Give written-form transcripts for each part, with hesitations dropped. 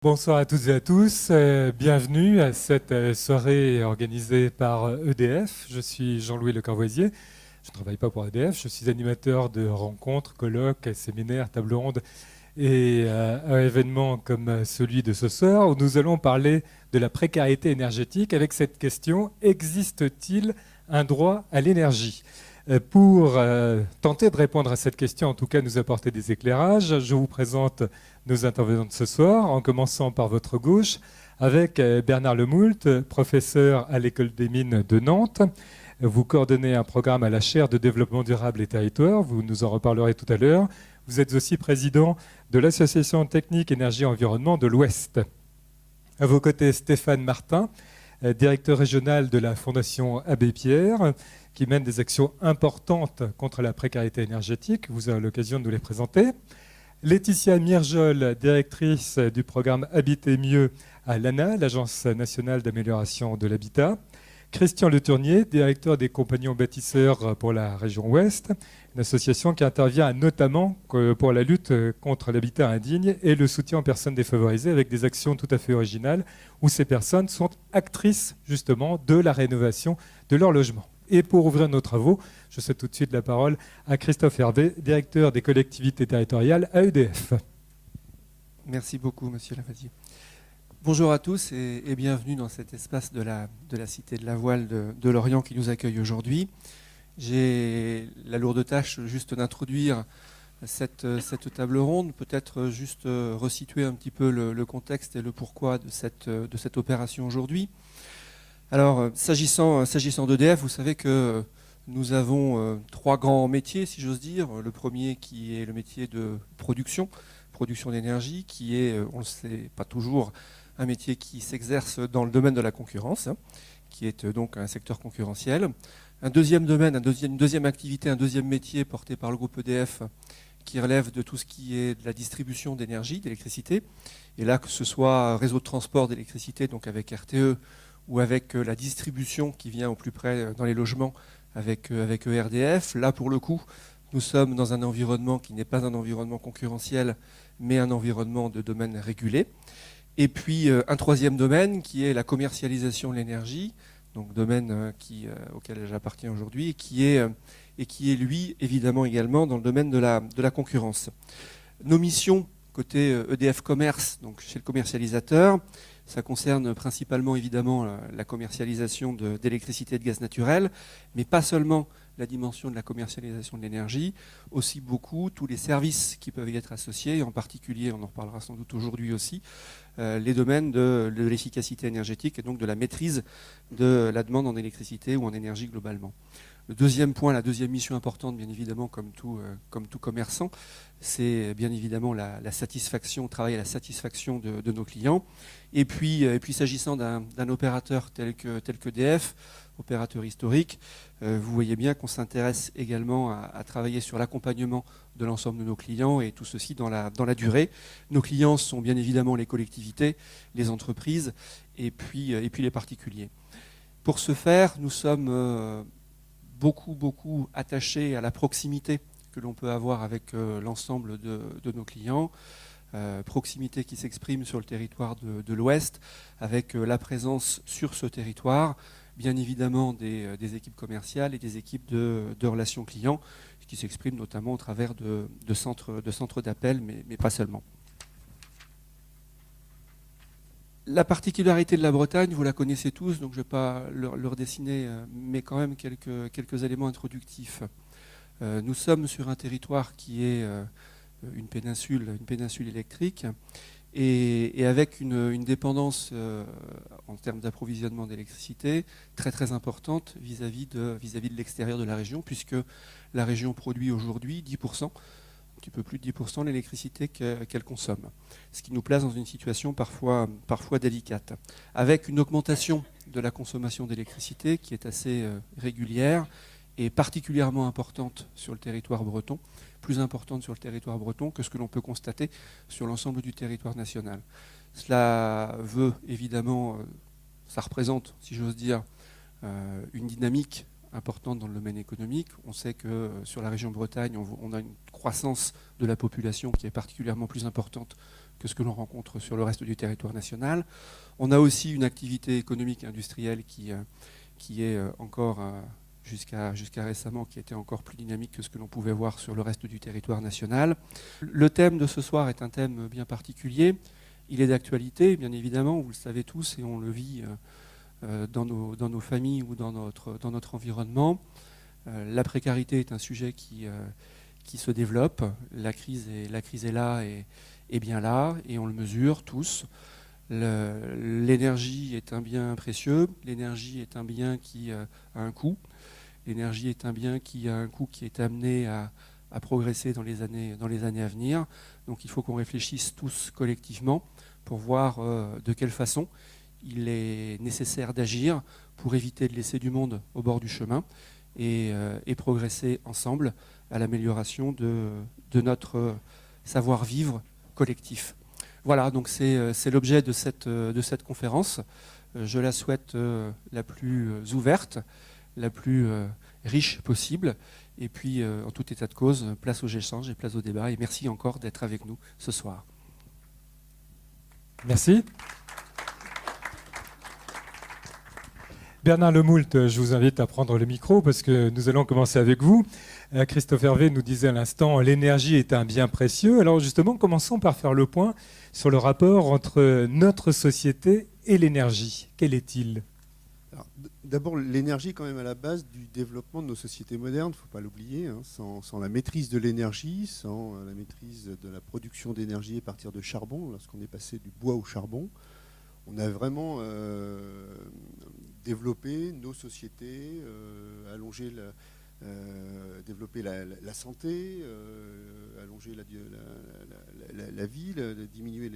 Bonsoir à toutes et à tous. Bienvenue à cette soirée organisée par EDF. Je suis Jean-Louis Le Corvoisier. Je ne travaille pas pour EDF. Je suis animateur de rencontres, colloques, séminaires, tables rondes et événements comme celui de ce soir où nous allons parler de la précarité énergétique avec cette question: existe-t-il un droit à l'énergie ? Pour tenter de répondre à cette question, en tout cas nous apporter des éclairages, je vous présente nos intervenants de ce soir, en commençant par votre gauche, avec Bernard Lemoult, professeur à l'École des mines de Nantes. Vous coordonnez un programme à la chaire de développement durable et territoire, vous nous en reparlerez tout à l'heure. Vous êtes aussi président de l'Association technique énergie-environnement de l'Ouest. À vos côtés, Stéphane Martin, directeur régional de la Fondation Abbé Pierre, qui mène des actions importantes contre la précarité énergétique. Vous avez l'occasion de nous les présenter. Laetitia Mirjol, directrice du programme Habiter mieux à l'ANA, l'Agence nationale d'amélioration de l'habitat. Christian Le Tournier, directeur des compagnons bâtisseurs pour la région Ouest, une association qui intervient notamment pour la lutte contre l'habitat indigne et le soutien aux personnes défavorisées avec des actions tout à fait originales où ces personnes sont actrices justement de la rénovation de leur logement. Et pour ouvrir nos travaux, je cède tout de suite la parole à Christophe Hervé, directeur des collectivités territoriales à EDF. Merci beaucoup, monsieur Lavadier. Bonjour à tous et bienvenue dans cet espace de la Cité de la Voile de Lorient qui nous accueille aujourd'hui. J'ai la lourde tâche juste d'introduire cette table ronde, peut-être juste resituer un petit peu le contexte et le pourquoi de cette opération aujourd'hui. Alors, s'agissant d'EDF, vous savez que nous avons trois grands métiers, si j'ose dire. Le premier qui est le métier de production d'énergie, qui est, on ne le sait pas toujours, un métier qui s'exerce dans le domaine de la concurrence, qui est donc un secteur concurrentiel. Un deuxième domaine, une deuxième activité, un deuxième métier porté par le groupe EDF, qui relève de tout ce qui est de la distribution d'énergie, d'électricité. Et là, que ce soit réseau de transport d'électricité, donc avec RTE, ou avec la distribution qui vient au plus près dans les logements avec ERDF. Là, pour le coup, nous sommes dans un environnement qui n'est pas un environnement concurrentiel, mais un environnement de domaine régulé. Et puis, un troisième domaine qui est la commercialisation de l'énergie, donc domaine auquel j'appartiens aujourd'hui, et qui est, lui, évidemment également dans le domaine de la concurrence. Nos missions, côté EDF Commerce, donc chez le commercialisateur, ça concerne principalement évidemment la commercialisation d'électricité et de gaz naturel, mais pas seulement la dimension de la commercialisation de l'énergie, aussi beaucoup tous les services qui peuvent y être associés, et en particulier, on en reparlera sans doute aujourd'hui aussi, les domaines de l'efficacité énergétique et donc de la maîtrise de la demande en électricité ou en énergie globalement. Le deuxième point, la deuxième mission importante, bien évidemment, comme tout commerçant, c'est bien évidemment la satisfaction, travailler à la satisfaction de nos clients. Et puis s'agissant d'un opérateur tel qu'EDF, opérateur historique, vous voyez bien qu'on s'intéresse également à travailler sur l'accompagnement de l'ensemble de nos clients et tout ceci dans la durée. Nos clients sont bien évidemment les collectivités, les entreprises et puis les particuliers. Pour ce faire, nous sommes beaucoup attachés à la proximité que l'on peut avoir avec l'ensemble de nos clients. Proximité qui s'exprime sur le territoire de l'Ouest, avec la présence sur ce territoire, bien évidemment des équipes commerciales et des équipes de relations clients, qui s'expriment notamment au travers de centres d'appel, mais pas seulement. La particularité de la Bretagne, vous la connaissez tous, donc je ne vais pas le redessiner, mais quand même quelques éléments introductifs. Nous sommes sur un territoire qui est une péninsule électrique et avec une dépendance en termes d'approvisionnement d'électricité très importante vis-à-vis de l'extérieur de la région, puisque la région produit aujourd'hui 10%, un petit peu plus de 10% de l'électricité qu'elle consomme, ce qui nous place dans une situation parfois délicate, avec une augmentation de la consommation d'électricité qui est assez régulière et particulièrement importante sur le territoire breton, plus importante sur le territoire breton que ce que l'on peut constater sur l'ensemble du territoire national. Cela veut évidemment, ça représente, si j'ose dire, une dynamique importante dans le domaine économique. On sait que sur la région Bretagne, on a une croissance de la population qui est particulièrement plus importante que ce que l'on rencontre sur le reste du territoire national. On a aussi une activité économique et industrielle qui est encore, jusqu'à récemment, qui était encore plus dynamique que ce que l'on pouvait voir sur le reste du territoire national. Le thème de ce soir est un thème bien particulier. Il est d'actualité, bien évidemment, vous le savez tous, et on le vit dans nos familles ou dans notre environnement. La précarité est un sujet qui se développe. La crise est là et bien là, et on le mesure tous. L'énergie est un bien précieux. L'énergie est un bien qui a un coût. L'énergie est un bien qui a un coût qui est amené à progresser dans les années à venir. Donc il faut qu'on réfléchisse tous collectivement pour voir de quelle façon il est nécessaire d'agir pour éviter de laisser du monde au bord du chemin et progresser ensemble à l'amélioration de notre savoir-vivre collectif. Voilà, donc c'est l'objet de cette conférence. Je la souhaite la plus ouverte, la plus riche possible. Et puis, en tout état de cause, place aux échanges et place au débat. Et merci encore d'être avec nous ce soir. Merci. Bernard Lemoult, je vous invite à prendre le micro parce que nous allons commencer avec vous. Christophe Hervé nous disait à l'instant, l'énergie est un bien précieux. Alors justement, commençons par faire le point sur le rapport entre notre société et l'énergie. Quel est-il ? D'abord, l'énergie est quand même à la base du développement de nos sociétés modernes, il ne faut pas l'oublier. Sans la maîtrise de l'énergie, sans la maîtrise de la production d'énergie à partir de charbon, lorsqu'on est passé du bois au charbon, on a vraiment développé nos sociétés, allongé développer la santé, allonger la vie, diminuer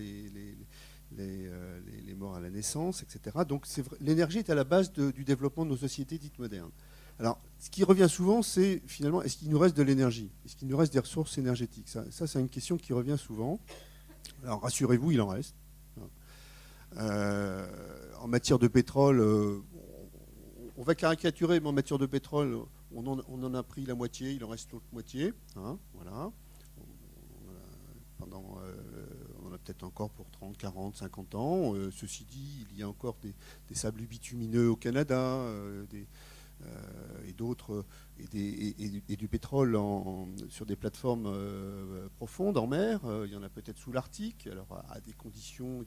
les morts à la naissance, etc. Donc l'énergie est à la base du développement de nos sociétés dites modernes. Alors, ce qui revient souvent, c'est finalement, est-ce qu'il nous reste de l'énergie ? Est-ce qu'il nous reste des ressources énergétiques ? Ça, c'est une question qui revient souvent. Alors, rassurez-vous, il en reste. En matière de pétrole, on va caricaturer, mais en matière de pétrole, on en a pris la moitié, il en reste l'autre moitié. Voilà. On en a peut-être encore pour 30, 40, 50 ans. Ceci dit, il y a encore des sables bitumineux au Canada et d'autres, et du pétrole sur des plateformes profondes en mer. Il y en a peut-être sous l'Arctique, alors à des conditions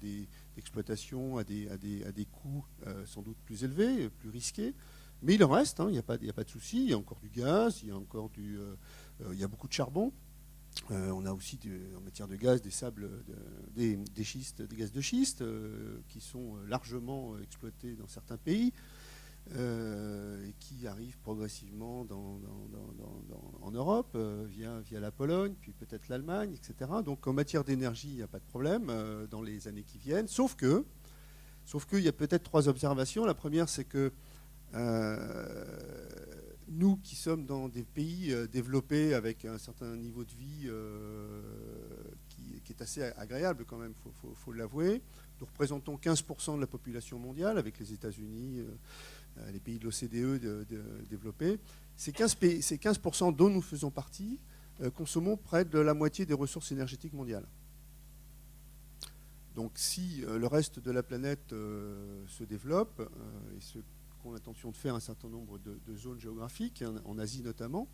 d'exploitation, à des coûts sans doute plus élevés, plus risqués. Mais il en reste, il n'y a pas de souci. Il y a encore du gaz, il y a beaucoup de charbon. On a aussi en matière de gaz des sables, des gaz de schiste qui sont largement exploités dans certains pays et qui arrivent progressivement en Europe via la Pologne, puis peut-être l'Allemagne, etc. Donc en matière d'énergie, il n'y a pas de problème dans les années qui viennent, sauf qu'il y a peut-être 3 observations. La première, c'est que nous qui sommes dans des pays développés avec un certain niveau de vie qui est assez agréable quand même, faut l'avouer. Nous représentons 15% de la population mondiale avec les États-Unis, les pays de l'OCDE développés. Ces 15% dont nous faisons partie consommons près de la moitié des ressources énergétiques mondiales. Donc si le reste de la planète se développe et ce qu'on a l'intention de faire un certain nombre de zones géographiques, en Asie notamment,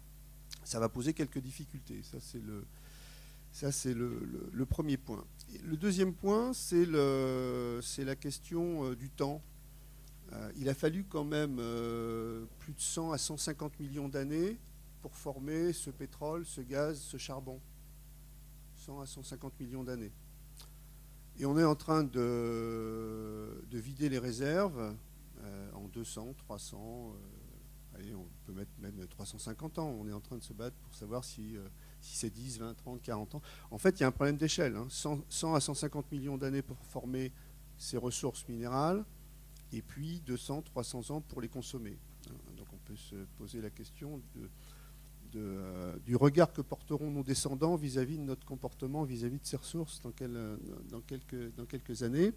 ça va poser quelques difficultés. Ça, c'est le premier point. Et le deuxième point, c'est la question du temps. Il a fallu quand même plus de 100 à 150 millions d'années pour former ce pétrole, ce gaz, ce charbon. 100 à 150 millions d'années. Et on est en train de vider les réserves en 200, 300, allez, on peut mettre même 350 ans. On est en train de se battre pour savoir si c'est 10, 20, 30, 40 ans. En fait, il y a un problème d'échelle. 100 à 150 millions d'années pour former ces ressources minérales, et puis 200, 300 ans pour les consommer. Donc on peut se poser la question du regard que porteront nos descendants vis-à-vis de notre comportement, vis-à-vis de ces ressources dans quelques années.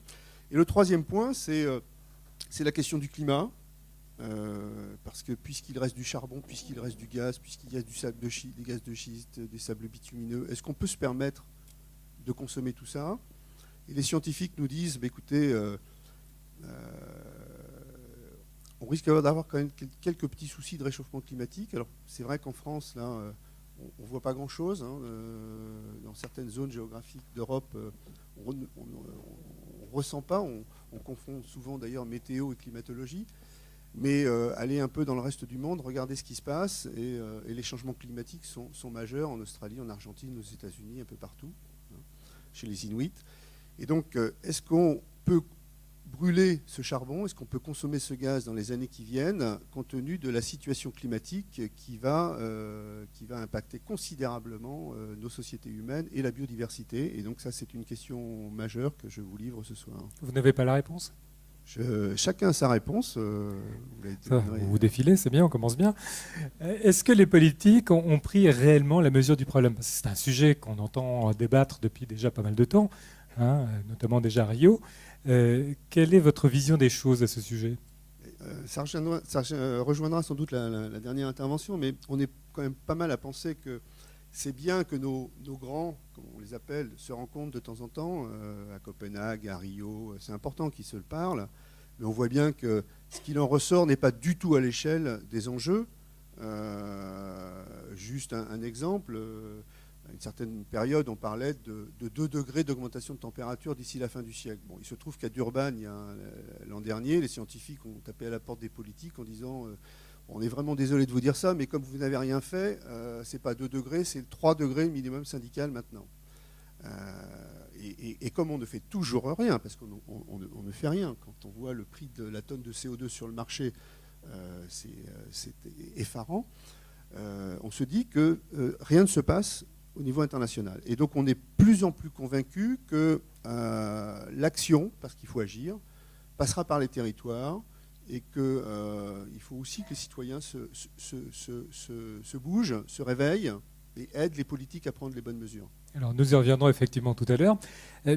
Et le troisième point, c'est la question du climat, parce que puisqu'il reste du charbon, puisqu'il reste du gaz, puisqu'il y a des gaz de schiste, des sables bitumineux, est-ce qu'on peut se permettre de consommer tout ça ? Et les scientifiques nous disent, écoutez, on risque d'avoir quand même quelques petits soucis de réchauffement climatique. Alors c'est vrai qu'en France, là, on ne voit pas grand-chose. Hein. Dans certaines zones géographiques d'Europe, on ne ressent pas. On confond souvent d'ailleurs météo et climatologie. Mais aller un peu dans le reste du monde, regarder ce qui se passe. Et les changements climatiques sont majeurs en Australie, en Argentine, aux États-Unis, un peu partout, hein, chez les Inuits. Et donc, est-ce qu'on peut brûler ce charbon? Est-ce qu'on peut consommer ce gaz dans les années qui viennent, compte tenu de la situation climatique qui va impacter considérablement nos sociétés humaines et la biodiversité? Et donc ça, c'est une question majeure que je vous livre ce soir. Vous n'avez pas la réponse? Chacun a sa réponse. Vous défilez, c'est bien, on commence bien. Est-ce que les politiques ont pris réellement la mesure du problème? C'est un sujet qu'on entend débattre depuis déjà pas mal de temps, hein, notamment déjà à Rio. Quelle est votre vision des choses à ce sujet? Ça rejoindra sans doute la dernière intervention, mais on est quand même pas mal à penser que c'est bien que nos grands, comme on les appelle, se rencontrent de temps en temps, à Copenhague, à Rio. C'est important qu'ils se le parlent, mais on voit bien que ce qu'il en ressort n'est pas du tout à l'échelle des enjeux. Juste un exemple. À une certaine période, on parlait de 2 degrés d'augmentation de température d'ici la fin du siècle. Bon, il se trouve qu'à Durban, l'an dernier, les scientifiques ont tapé à la porte des politiques en disant on est vraiment désolé de vous dire ça, mais comme vous n'avez rien fait, c'est pas 2 degrés, c'est 3 degrés minimum syndical maintenant. Et comme on ne fait toujours rien, parce qu'on ne fait rien, quand on voit le prix de la tonne de CO2 sur le marché, c'est effarant, on se dit que rien ne se passe au niveau international. Et donc on est plus en plus convaincu que l'action, parce qu'il faut agir, passera par les territoires et qu'il faut aussi que les citoyens se bougent, se réveillent et aident les politiques à prendre les bonnes mesures. Alors nous y reviendrons effectivement tout à l'heure.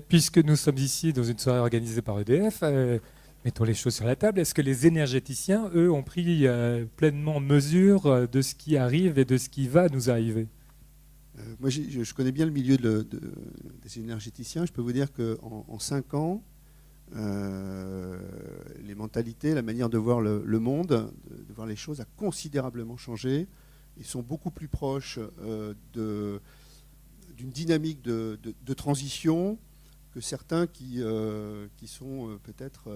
Puisque nous sommes ici dans une soirée organisée par EDF, mettons les choses sur la table, est-ce que les énergéticiens, eux, ont pris pleinement mesure de ce qui arrive et de ce qui va nous arriver? Moi, je connais bien le milieu des énergéticiens. Je peux vous dire qu'en 5 ans, les mentalités, la manière de voir le monde, de voir les choses a considérablement changé. Ils sont beaucoup plus proches d'une dynamique de transition que certains qui sont peut-être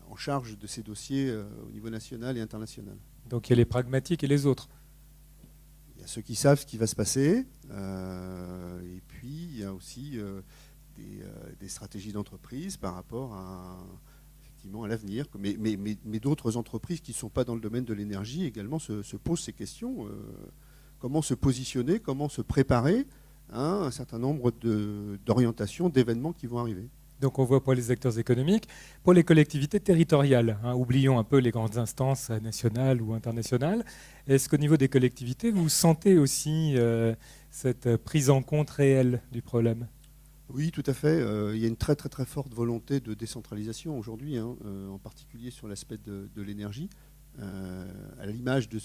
en charge de ces dossiers au niveau national et international. Donc il y a les pragmatiques et les autres. Il y a ceux qui savent ce qui va se passer, et puis il y a aussi des stratégies d'entreprise par rapport effectivement à l'avenir. Mais d'autres entreprises qui ne sont pas dans le domaine de l'énergie également se posent ces questions. Comment se positionner, comment se préparer à un certain nombre d'orientations, d'événements qui vont arriver. Donc on voit pour les acteurs économiques, pour les collectivités territoriales, hein, oublions un peu les grandes instances nationales ou internationales. Est-ce qu'au niveau des collectivités, vous sentez aussi cette prise en compte réelle du problème? Oui, tout à fait. Il y a une très très très forte volonté de décentralisation aujourd'hui, hein, en particulier sur l'aspect de l'énergie, à l'image de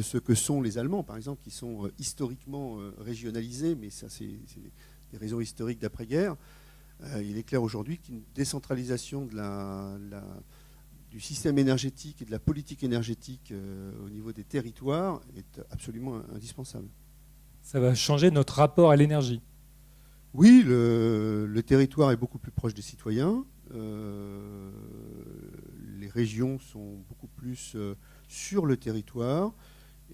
ce que sont les Allemands, par exemple, qui sont historiquement régionalisés, mais ça c'est des raisons historiques d'après-guerre. Il est clair aujourd'hui qu'une décentralisation du système énergétique et de la politique énergétique au niveau des territoires est absolument indispensable. Ça va changer notre rapport à l'énergie. Oui, le territoire est beaucoup plus proche des citoyens. Les régions sont beaucoup plus sur le territoire.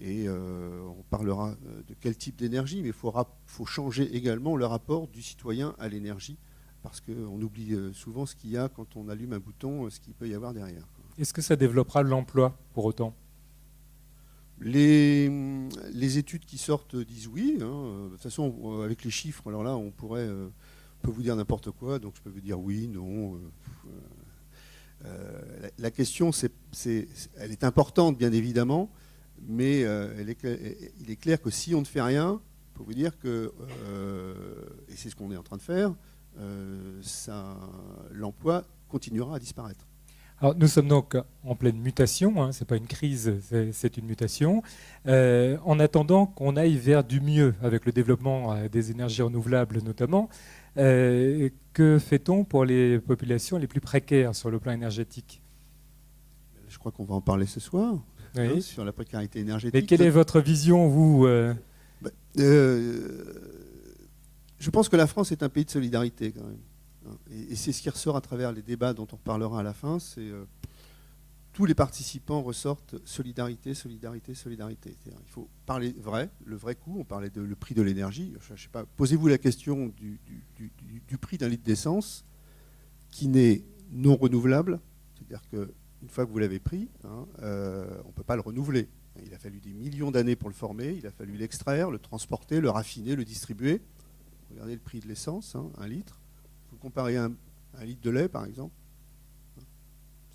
Et on parlera de quel type d'énergie, mais il faut changer également le rapport du citoyen à l'énergie, parce qu'on oublie souvent ce qu'il y a quand on allume un bouton, ce qu'il peut y avoir derrière. Est-ce que ça développera l'emploi pour autant? Les études qui sortent disent oui. Hein. De toute façon, avec les chiffres, alors là, on peut vous dire n'importe quoi, donc je peux vous dire oui, non. La question, elle est importante, bien évidemment, mais il est clair que si on ne fait rien, il faut vous dire que, et c'est ce qu'on est en train de faire, l'emploi continuera à disparaître. Alors, nous sommes donc en pleine mutation, hein, ce n'est pas une crise, c'est une mutation. En attendant qu'on aille vers du mieux avec le développement des énergies renouvelables notamment, que fait-on pour les populations les plus précaires sur le plan énergétique? Je crois qu'on va en parler ce soir, Oui. sur la précarité énergétique. Mais quelle est votre vision, vous Je pense que la France est un pays de solidarité quand même. Et c'est ce qui ressort à travers les débats dont on reparlera à la fin. C'est tous les participants ressortent solidarité, solidarité, solidarité. Il faut parler vrai, le vrai coût. On parlait de le prix de l'énergie. Je sais pas. Posez-vous la question du prix d'un litre d'essence qui n'est non renouvelable. C'est-à-dire qu'une fois que vous l'avez pris, on ne peut pas le renouveler. Il a fallu des millions d'années pour le former. Il a fallu l'extraire, le transporter, le raffiner, le distribuer. Regardez le prix de l'essence, 1 litre. Vous comparez un litre de lait, par exemple.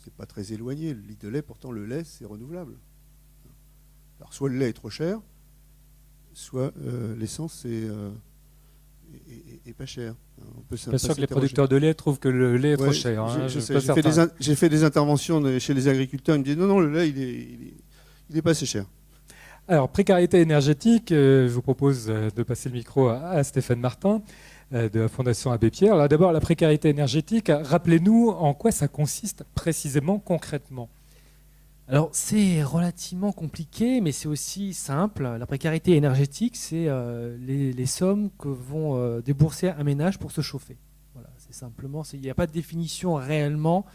C'est pas très éloigné. Le litre de lait, pourtant, le lait, c'est renouvelable. Alors, soit le lait est trop cher, soit l'essence est pas cher. Je suis pas sûr que les producteurs de lait trouvent que le lait est trop cher. Hein, j'ai fait des interventions chez les agriculteurs. Ils me disent non, le lait, il est pas assez cher. Alors, précarité énergétique, je vous propose de passer le micro à Stéphane Martin de la Fondation Abbé Pierre. Alors, d'abord, la précarité énergétique, rappelez-nous en quoi ça consiste précisément, concrètement. Alors, c'est relativement compliqué, mais c'est aussi simple. La précarité énergétique, c'est les sommes que vont débourser un ménage pour se chauffer. Voilà, c'est simplement, il n'y a pas de définition réellement.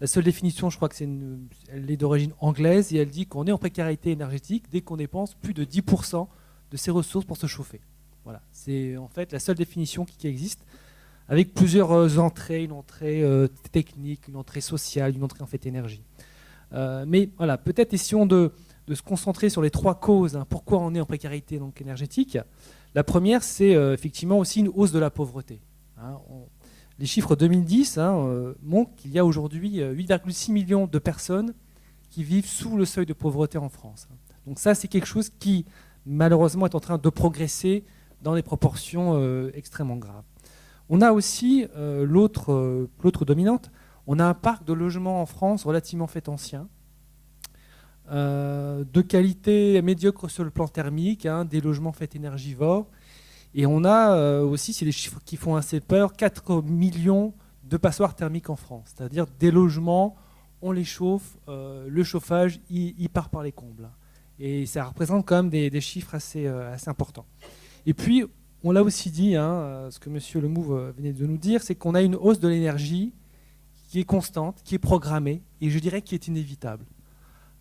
La seule définition, je crois que elle est d'origine anglaise et elle dit qu'on est en précarité énergétique dès qu'on dépense plus de 10% de ses ressources pour se chauffer. Voilà, c'est en fait la seule définition qui existe, avec plusieurs entrées, une entrée technique, une entrée sociale, une entrée en fait énergie. Mais voilà, peut-être essayons de se concentrer sur les 3 causes. Pourquoi on est en précarité donc, énergétique. La première, c'est effectivement aussi une hausse de la pauvreté. Les chiffres 2010 montrent qu'il y a aujourd'hui 8,6 millions de personnes qui vivent sous le seuil de pauvreté en France. Donc ça, c'est quelque chose qui, malheureusement, est en train de progresser dans des proportions extrêmement graves. On a aussi l'autre dominante. On a un parc de logements en France relativement fait ancien, de qualité médiocre sur le plan thermique, des logements faits énergivores. Et on a aussi, c'est les chiffres qui font assez peur, 4 millions de passoires thermiques en France. C'est-à-dire des logements, on les chauffe, le chauffage, il part par les combles. Et ça représente quand même des chiffres assez importants. Et puis, on l'a aussi dit, ce que M. Lemouve venait de nous dire, c'est qu'on a une hausse de l'énergie qui est constante, qui est programmée, et je dirais qui est inévitable.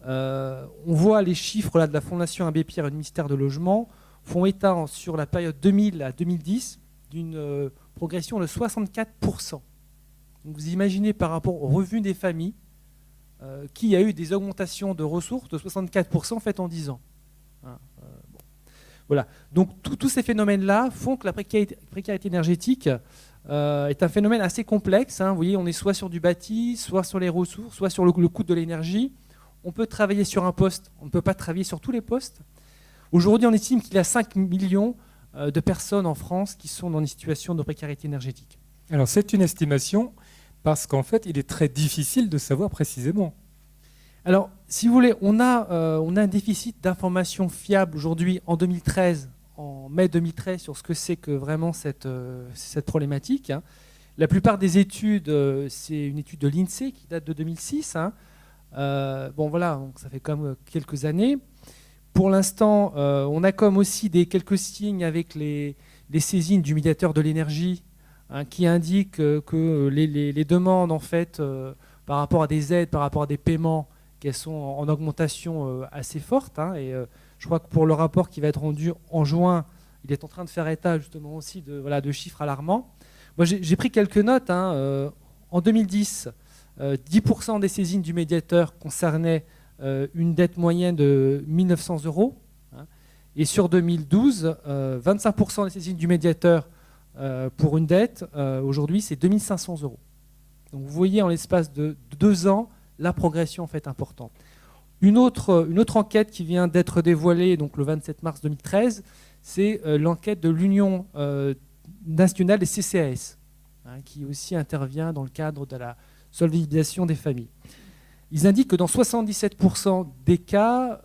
On voit les chiffres là, de la Fondation Abbé Pierre et du ministère de Logement font état sur la période 2000 à 2010 d'une progression de 64%. Donc vous imaginez par rapport aux revenus des familles qu'il y a eu des augmentations de ressources de 64% faites en 10 ans. Voilà. Donc tous ces phénomènes-là font que la précarité énergétique est un phénomène assez complexe. Vous voyez, on est soit sur du bâti, soit sur les ressources, soit sur le coût de l'énergie. On peut travailler sur un poste, on ne peut pas travailler sur tous les postes. Aujourd'hui, on estime qu'il y a 5 millions de personnes en France qui sont dans une situation de précarité énergétique. Alors c'est une estimation parce qu'en fait, il est très difficile de savoir précisément. Alors, si vous voulez, on a un déficit d'informations fiables aujourd'hui en 2013, en mai 2013, sur ce que c'est que vraiment cette problématique. La plupart des études, c'est une étude de l'INSEE qui date de 2006. Bon voilà, donc ça fait quand même quelques années. Pour l'instant, on a comme aussi quelques signes avec les saisines du médiateur de l'énergie qui indiquent que les demandes en fait par rapport à des aides, par rapport à des paiements, qu'elles sont en augmentation assez forte. Et je crois que pour le rapport qui va être rendu en juin, il est en train de faire état justement aussi de chiffres alarmants. Moi, j'ai pris quelques notes. En 2010, 10% des saisines du médiateur concernaient une dette moyenne de 1 900 €. Et sur 2012, 25% des saisines du médiateur pour une dette, aujourd'hui, c'est 2 500 €. Donc vous voyez, en l'espace de 2 ans, la progression en fait importante. Une autre enquête qui vient d'être dévoilée donc le 27 mars 2013, c'est l'enquête de l'Union nationale des CCAS, qui aussi intervient dans le cadre de la solvabilisation des familles. ils indiquent que dans 77% des cas,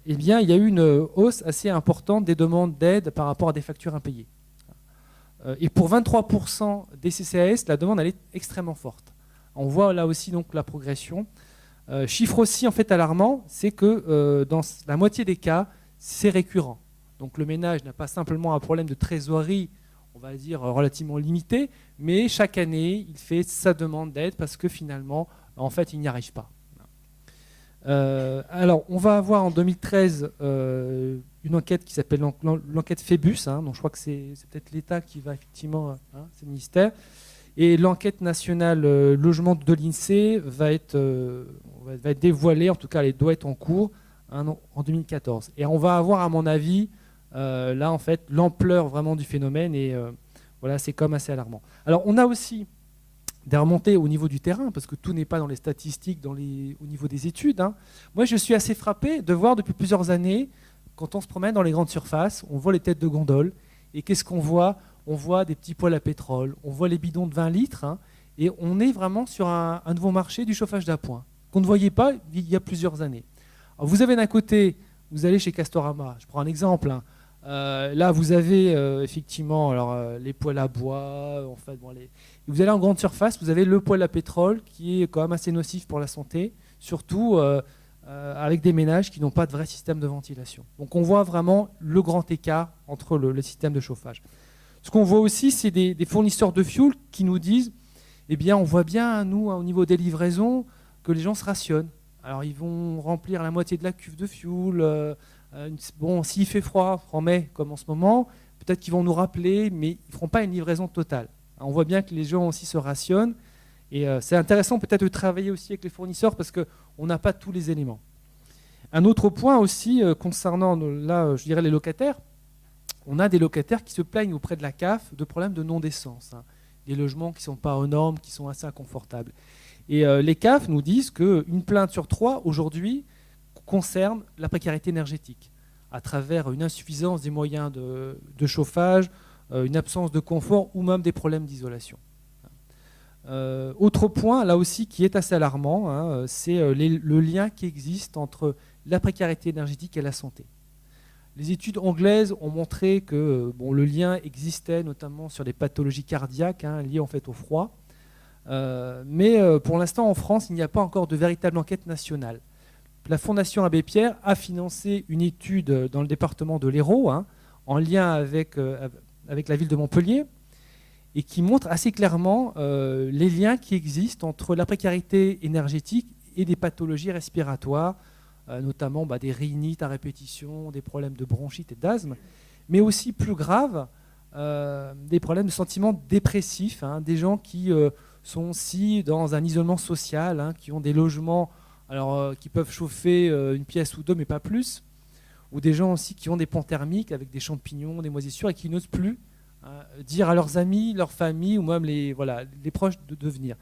eh bien, il y a eu une hausse assez importante des demandes d'aide par rapport à des factures impayées. Et pour 23% des CCAS, la demande elle est extrêmement forte. On voit là aussi donc la progression. Chiffre aussi en fait alarmant, c'est que dans la moitié des cas, c'est récurrent. Donc le ménage n'a pas simplement un problème de trésorerie, on va dire relativement limité, mais chaque année, il fait sa demande d'aide parce que finalement, en fait, il n'y arrive pas. Alors, on va avoir en 2013 une enquête qui s'appelle l'enquête Phébus, donc je crois que c'est peut-être l'État qui va effectivement, c'est le ministère, et l'enquête nationale logement de l'INSEE va être dévoilée, en tout cas elle doit être en cours en 2014. Et on va avoir à mon avis là en fait l'ampleur vraiment du phénomène et voilà, c'est comme assez alarmant. Alors on a aussi des remontées au niveau du terrain, parce que tout n'est pas dans les statistiques, au niveau des études. Moi, je suis assez frappé de voir depuis plusieurs années, quand on se promène dans les grandes surfaces, on voit les têtes de gondole, et qu'est-ce qu'on voit? On voit des petits poêles à pétrole, on voit les bidons de 20 litres, et on est vraiment sur un nouveau marché du chauffage d'appoint, qu'on ne voyait pas il y a plusieurs années. Alors, vous avez d'un côté, vous allez chez Castorama, je prends un exemple, là, vous avez effectivement les poêles à bois. En fait, vous allez en grande surface, vous avez le poêle à pétrole qui est quand même assez nocif pour la santé, surtout avec des ménages qui n'ont pas de vrai système de ventilation. Donc on voit vraiment le grand écart entre le système de chauffage. Ce qu'on voit aussi, c'est des fournisseurs de fioul qui nous disent, eh bien, on voit bien, nous, au niveau des livraisons, que les gens se rationnent. Alors ils vont remplir la moitié de la cuve de fioul. Bon, s'il fait froid en mai, comme en ce moment, peut-être qu'ils vont nous rappeler, mais ils ne feront pas une livraison totale. On voit bien que les gens aussi se rationnent. Et c'est intéressant peut-être de travailler aussi avec les fournisseurs parce qu'on n'a pas tous les éléments. Un autre point aussi concernant, là, je dirais les locataires, on a des locataires qui se plaignent auprès de la CAF de problèmes de non-décence. Des logements qui ne sont pas aux normes, qui sont assez inconfortables. Et les CAF nous disent qu'une plainte sur 3 aujourd'hui concerne la précarité énergétique, à travers une insuffisance des moyens de chauffage, une absence de confort ou même des problèmes d'isolation. Autre point, là aussi, qui est assez alarmant, c'est le lien qui existe entre la précarité énergétique et la santé. Les études anglaises ont montré que le lien existait notamment sur les pathologies cardiaques liées en fait au froid, mais pour l'instant en France, il n'y a pas encore de véritable enquête nationale. La Fondation Abbé Pierre a financé une étude dans le département de l'Hérault, en lien avec la ville de Montpellier, et qui montre assez clairement les liens qui existent entre la précarité énergétique et des pathologies respiratoires, notamment des rhinites à répétition, des problèmes de bronchite et d'asthme, mais aussi plus grave, des problèmes de sentiments dépressifs, des gens qui sont aussi dans un isolement social, qui ont des logements qui peuvent chauffer une pièce ou deux, mais pas plus, ou des gens aussi qui ont des ponts thermiques avec des champignons, des moisissures, et qui n'osent plus dire à leurs amis, leur famille, ou même les proches de venir.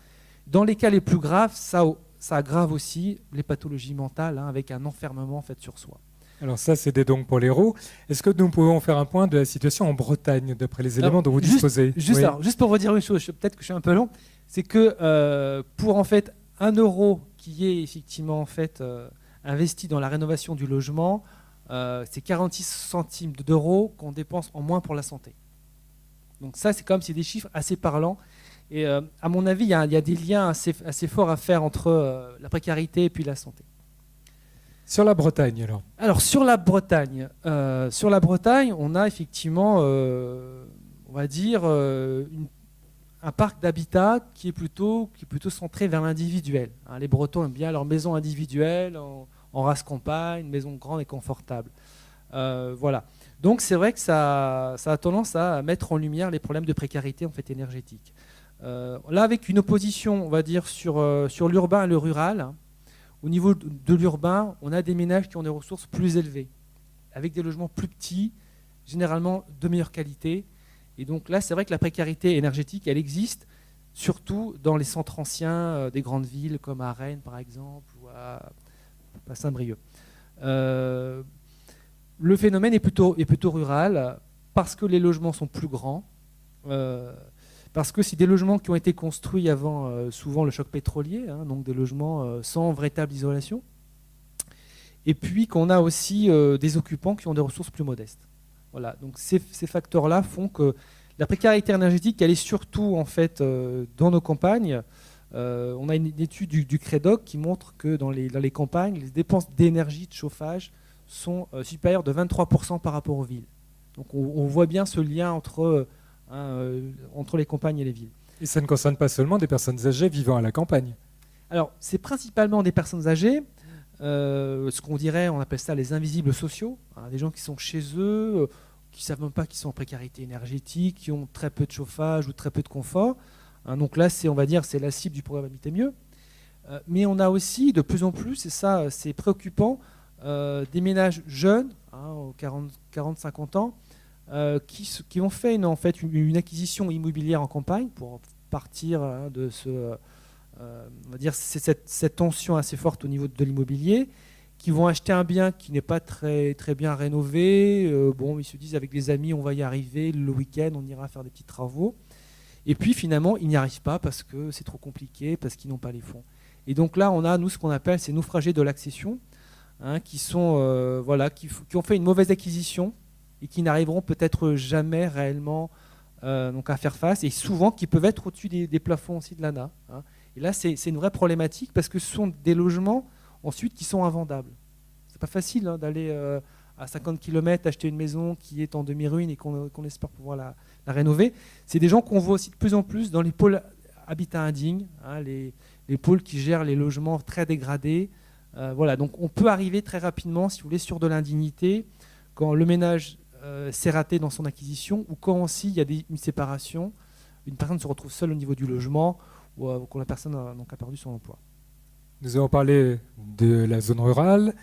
Dans les cas les plus graves, ça aggrave aussi les pathologies mentales, avec un enfermement en fait, sur soi. Alors ça, c'était donc pour l'Hérault. Est-ce que nous pouvons faire un point de la situation en Bretagne, d'après les éléments dont vous disposez? Juste pour vous dire une chose, peut-être que je suis un peu long, c'est que pour en fait 1 euro qui est effectivement en fait, investi dans la rénovation du logement, c'est 46 centimes d'euros qu'on dépense en moins pour la santé. Donc ça, c'est des chiffres assez parlants. Et à mon avis, il y a des liens assez forts à faire entre la précarité et puis la santé. Sur la Bretagne, alors. Alors, sur la Bretagne, on a effectivement, on va dire, un parc d'habitat qui est plutôt centré vers l'individuel. Les Bretons aiment bien leur maison individuelle, en race campagne, une maison grande et confortable. Voilà. Donc, c'est vrai que ça a tendance à mettre en lumière les problèmes de précarité en fait, énergétique. Là, avec une opposition, on va dire, sur l'urbain et le rural. Au niveau de l'urbain, on a des ménages qui ont des ressources plus élevées, avec des logements plus petits, généralement de meilleure qualité. Et donc là, c'est vrai que la précarité énergétique, elle existe surtout dans les centres anciens des grandes villes, comme à Rennes, par exemple, ou à Saint-Brieuc. Le phénomène est plutôt rural, parce que les logements sont plus grands, parce que c'est des logements qui ont été construits avant souvent le choc pétrolier, hein, donc des logements sans véritable isolation. Et puis qu'on a aussi des occupants qui ont des ressources plus modestes. Voilà, donc ces facteurs-là font que la précarité énergétique, elle est surtout en fait dans nos campagnes. On a une étude du CREDOC qui montre que dans les campagnes, les dépenses d'énergie, de chauffage sont supérieures de 23% par rapport aux villes. Donc on voit bien ce lien entre les campagnes et les villes. Et ça ne concerne pas seulement des personnes âgées vivant à la campagne. Alors c'est principalement des personnes âgées, ce qu'on dirait, on appelle ça les invisibles sociaux, hein, des gens qui sont chez eux, qui ne savent même pas qu'ils sont en précarité énergétique, qui ont très peu de chauffage ou très peu de confort. Hein, donc là, on va dire, c'est la cible du programme Habiter Mieux. Mais on a aussi de plus en plus, et ça c'est préoccupant, des ménages jeunes, hein, 40-50 ans, qui ont fait une acquisition immobilière en campagne pour partir de on va dire cette tension assez forte au niveau de l'immobilier, qui vont acheter un bien qui n'est pas très, très bien rénové. Ils se disent avec des amis, on va y arriver, le week-end, on ira faire des petits travaux. Et puis finalement, ils n'y arrivent pas parce que c'est trop compliqué, parce qu'ils n'ont pas les fonds. Et donc là, on a, nous, ce qu'on appelle ces naufragés de l'accession, hein, qui ont fait une mauvaise acquisition et qui n'arriveront peut-être jamais réellement à faire face, et souvent qui peuvent être au-dessus des plafonds aussi de l'ANA. Hein. Et là, c'est une vraie problématique parce que ce sont des logements ensuite qui sont invendables. C'est pas facile hein, d'aller à 50 km acheter une maison qui est en demi-ruine et qu'on espère pouvoir la rénover. C'est des gens qu'on voit aussi de plus en plus dans les pôles habitat indigne, hein, les pôles qui gèrent les logements très dégradés. Voilà, donc on peut arriver très rapidement, si vous voulez, sur de l'indignité quand le ménage s'est raté dans son acquisition ou quand aussi il y a une séparation, une personne se retrouve seule au niveau du logement ou quand la personne a perdu son emploi. Nous avons parlé de la zone rurale,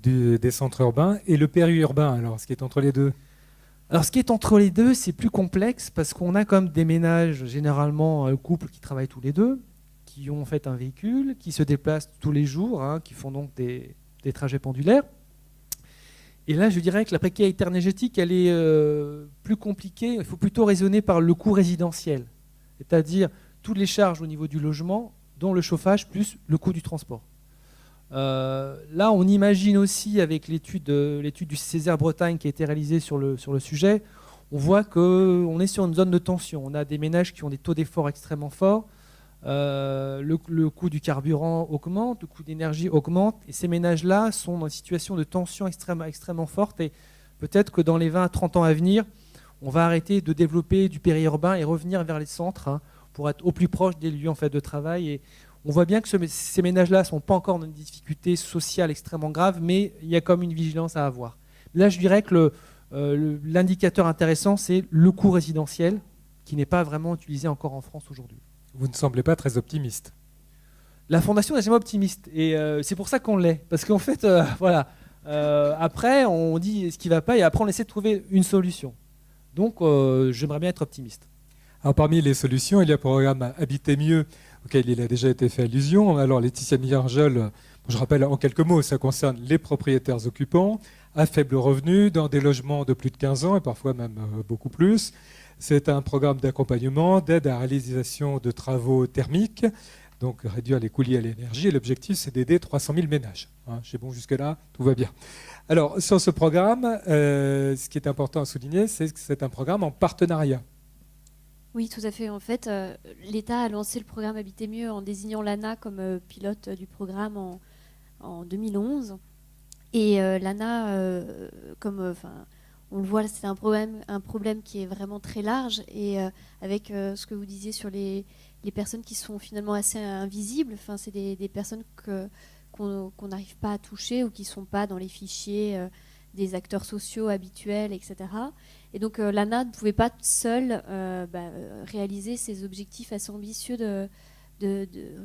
des centres urbains et le périurbain, alors ce qui est entre les deux. Alors ce qui est entre les deux, c'est plus complexe parce qu'on a comme des ménages, généralement un couple qui travaillent tous les deux, qui ont en fait un véhicule, qui se déplacent tous les jours, hein, qui font donc des trajets pendulaires. Et là, je dirais que la précarité énergétique, elle est plus compliquée. Il faut plutôt raisonner par le coût résidentiel, c'est-à-dire toutes les charges au niveau du logement, dont le chauffage, plus le coût du transport. Là, on imagine aussi, avec l'étude du Césaire Bretagne qui a été réalisée sur le sujet, on voit qu'on est sur une zone de tension. On a des ménages qui ont des taux d'effort extrêmement forts. Le coût du carburant augmente, le coût d'énergie augmente, et ces ménages-là sont dans une situation de tension extrêmement forte. Et peut-être que dans les 20 à 30 ans à venir, on va arrêter de développer du périurbain et revenir vers les centres, hein, pour être au plus proche des lieux en fait, de travail. Et on voit bien que ces ménages-là ne sont pas encore dans une difficulté sociale extrêmement grave, mais il y a comme une vigilance à avoir. Là, je dirais que l'indicateur intéressant, c'est le coût résidentiel, qui n'est pas vraiment utilisé encore en France aujourd'hui. Vous ne semblez pas très optimiste. La Fondation n'est jamais optimiste, et c'est pour ça qu'on l'est. Parce qu'en fait, voilà, après, on dit ce qui ne va pas, et après, on essaie de trouver une solution. Donc, j'aimerais bien être optimiste. Alors, parmi les solutions, il y a le programme Habiter Mieux, auquel il a déjà été fait allusion. Alors, Laetitia Miergel, je rappelle en quelques mots, ça concerne les propriétaires occupants à faible revenu dans des logements de plus de 15 ans et parfois même beaucoup plus. C'est un programme d'accompagnement, d'aide à la réalisation de travaux thermiques, donc réduire les coûts liés à l'énergie. Et l'objectif, c'est d'aider 300 000 ménages. Hein, c'est bon jusque-là, tout va bien. Alors, sur ce programme, ce qui est important à souligner, c'est que c'est un programme en partenariat. Oui, tout à fait. En fait, l'État a lancé le programme Habiter Mieux en désignant l'ANA comme pilote du programme en 2011. Et l'ANA, on le voit, c'est un problème qui est vraiment très large. Et avec ce que vous disiez sur les personnes qui sont finalement assez invisibles, c'est des personnes qu'on n'arrive pas à toucher ou qui ne sont pas dans les fichiers des acteurs sociaux habituels, etc. Et donc l'ANA ne pouvait pas seule réaliser ces objectifs assez ambitieux de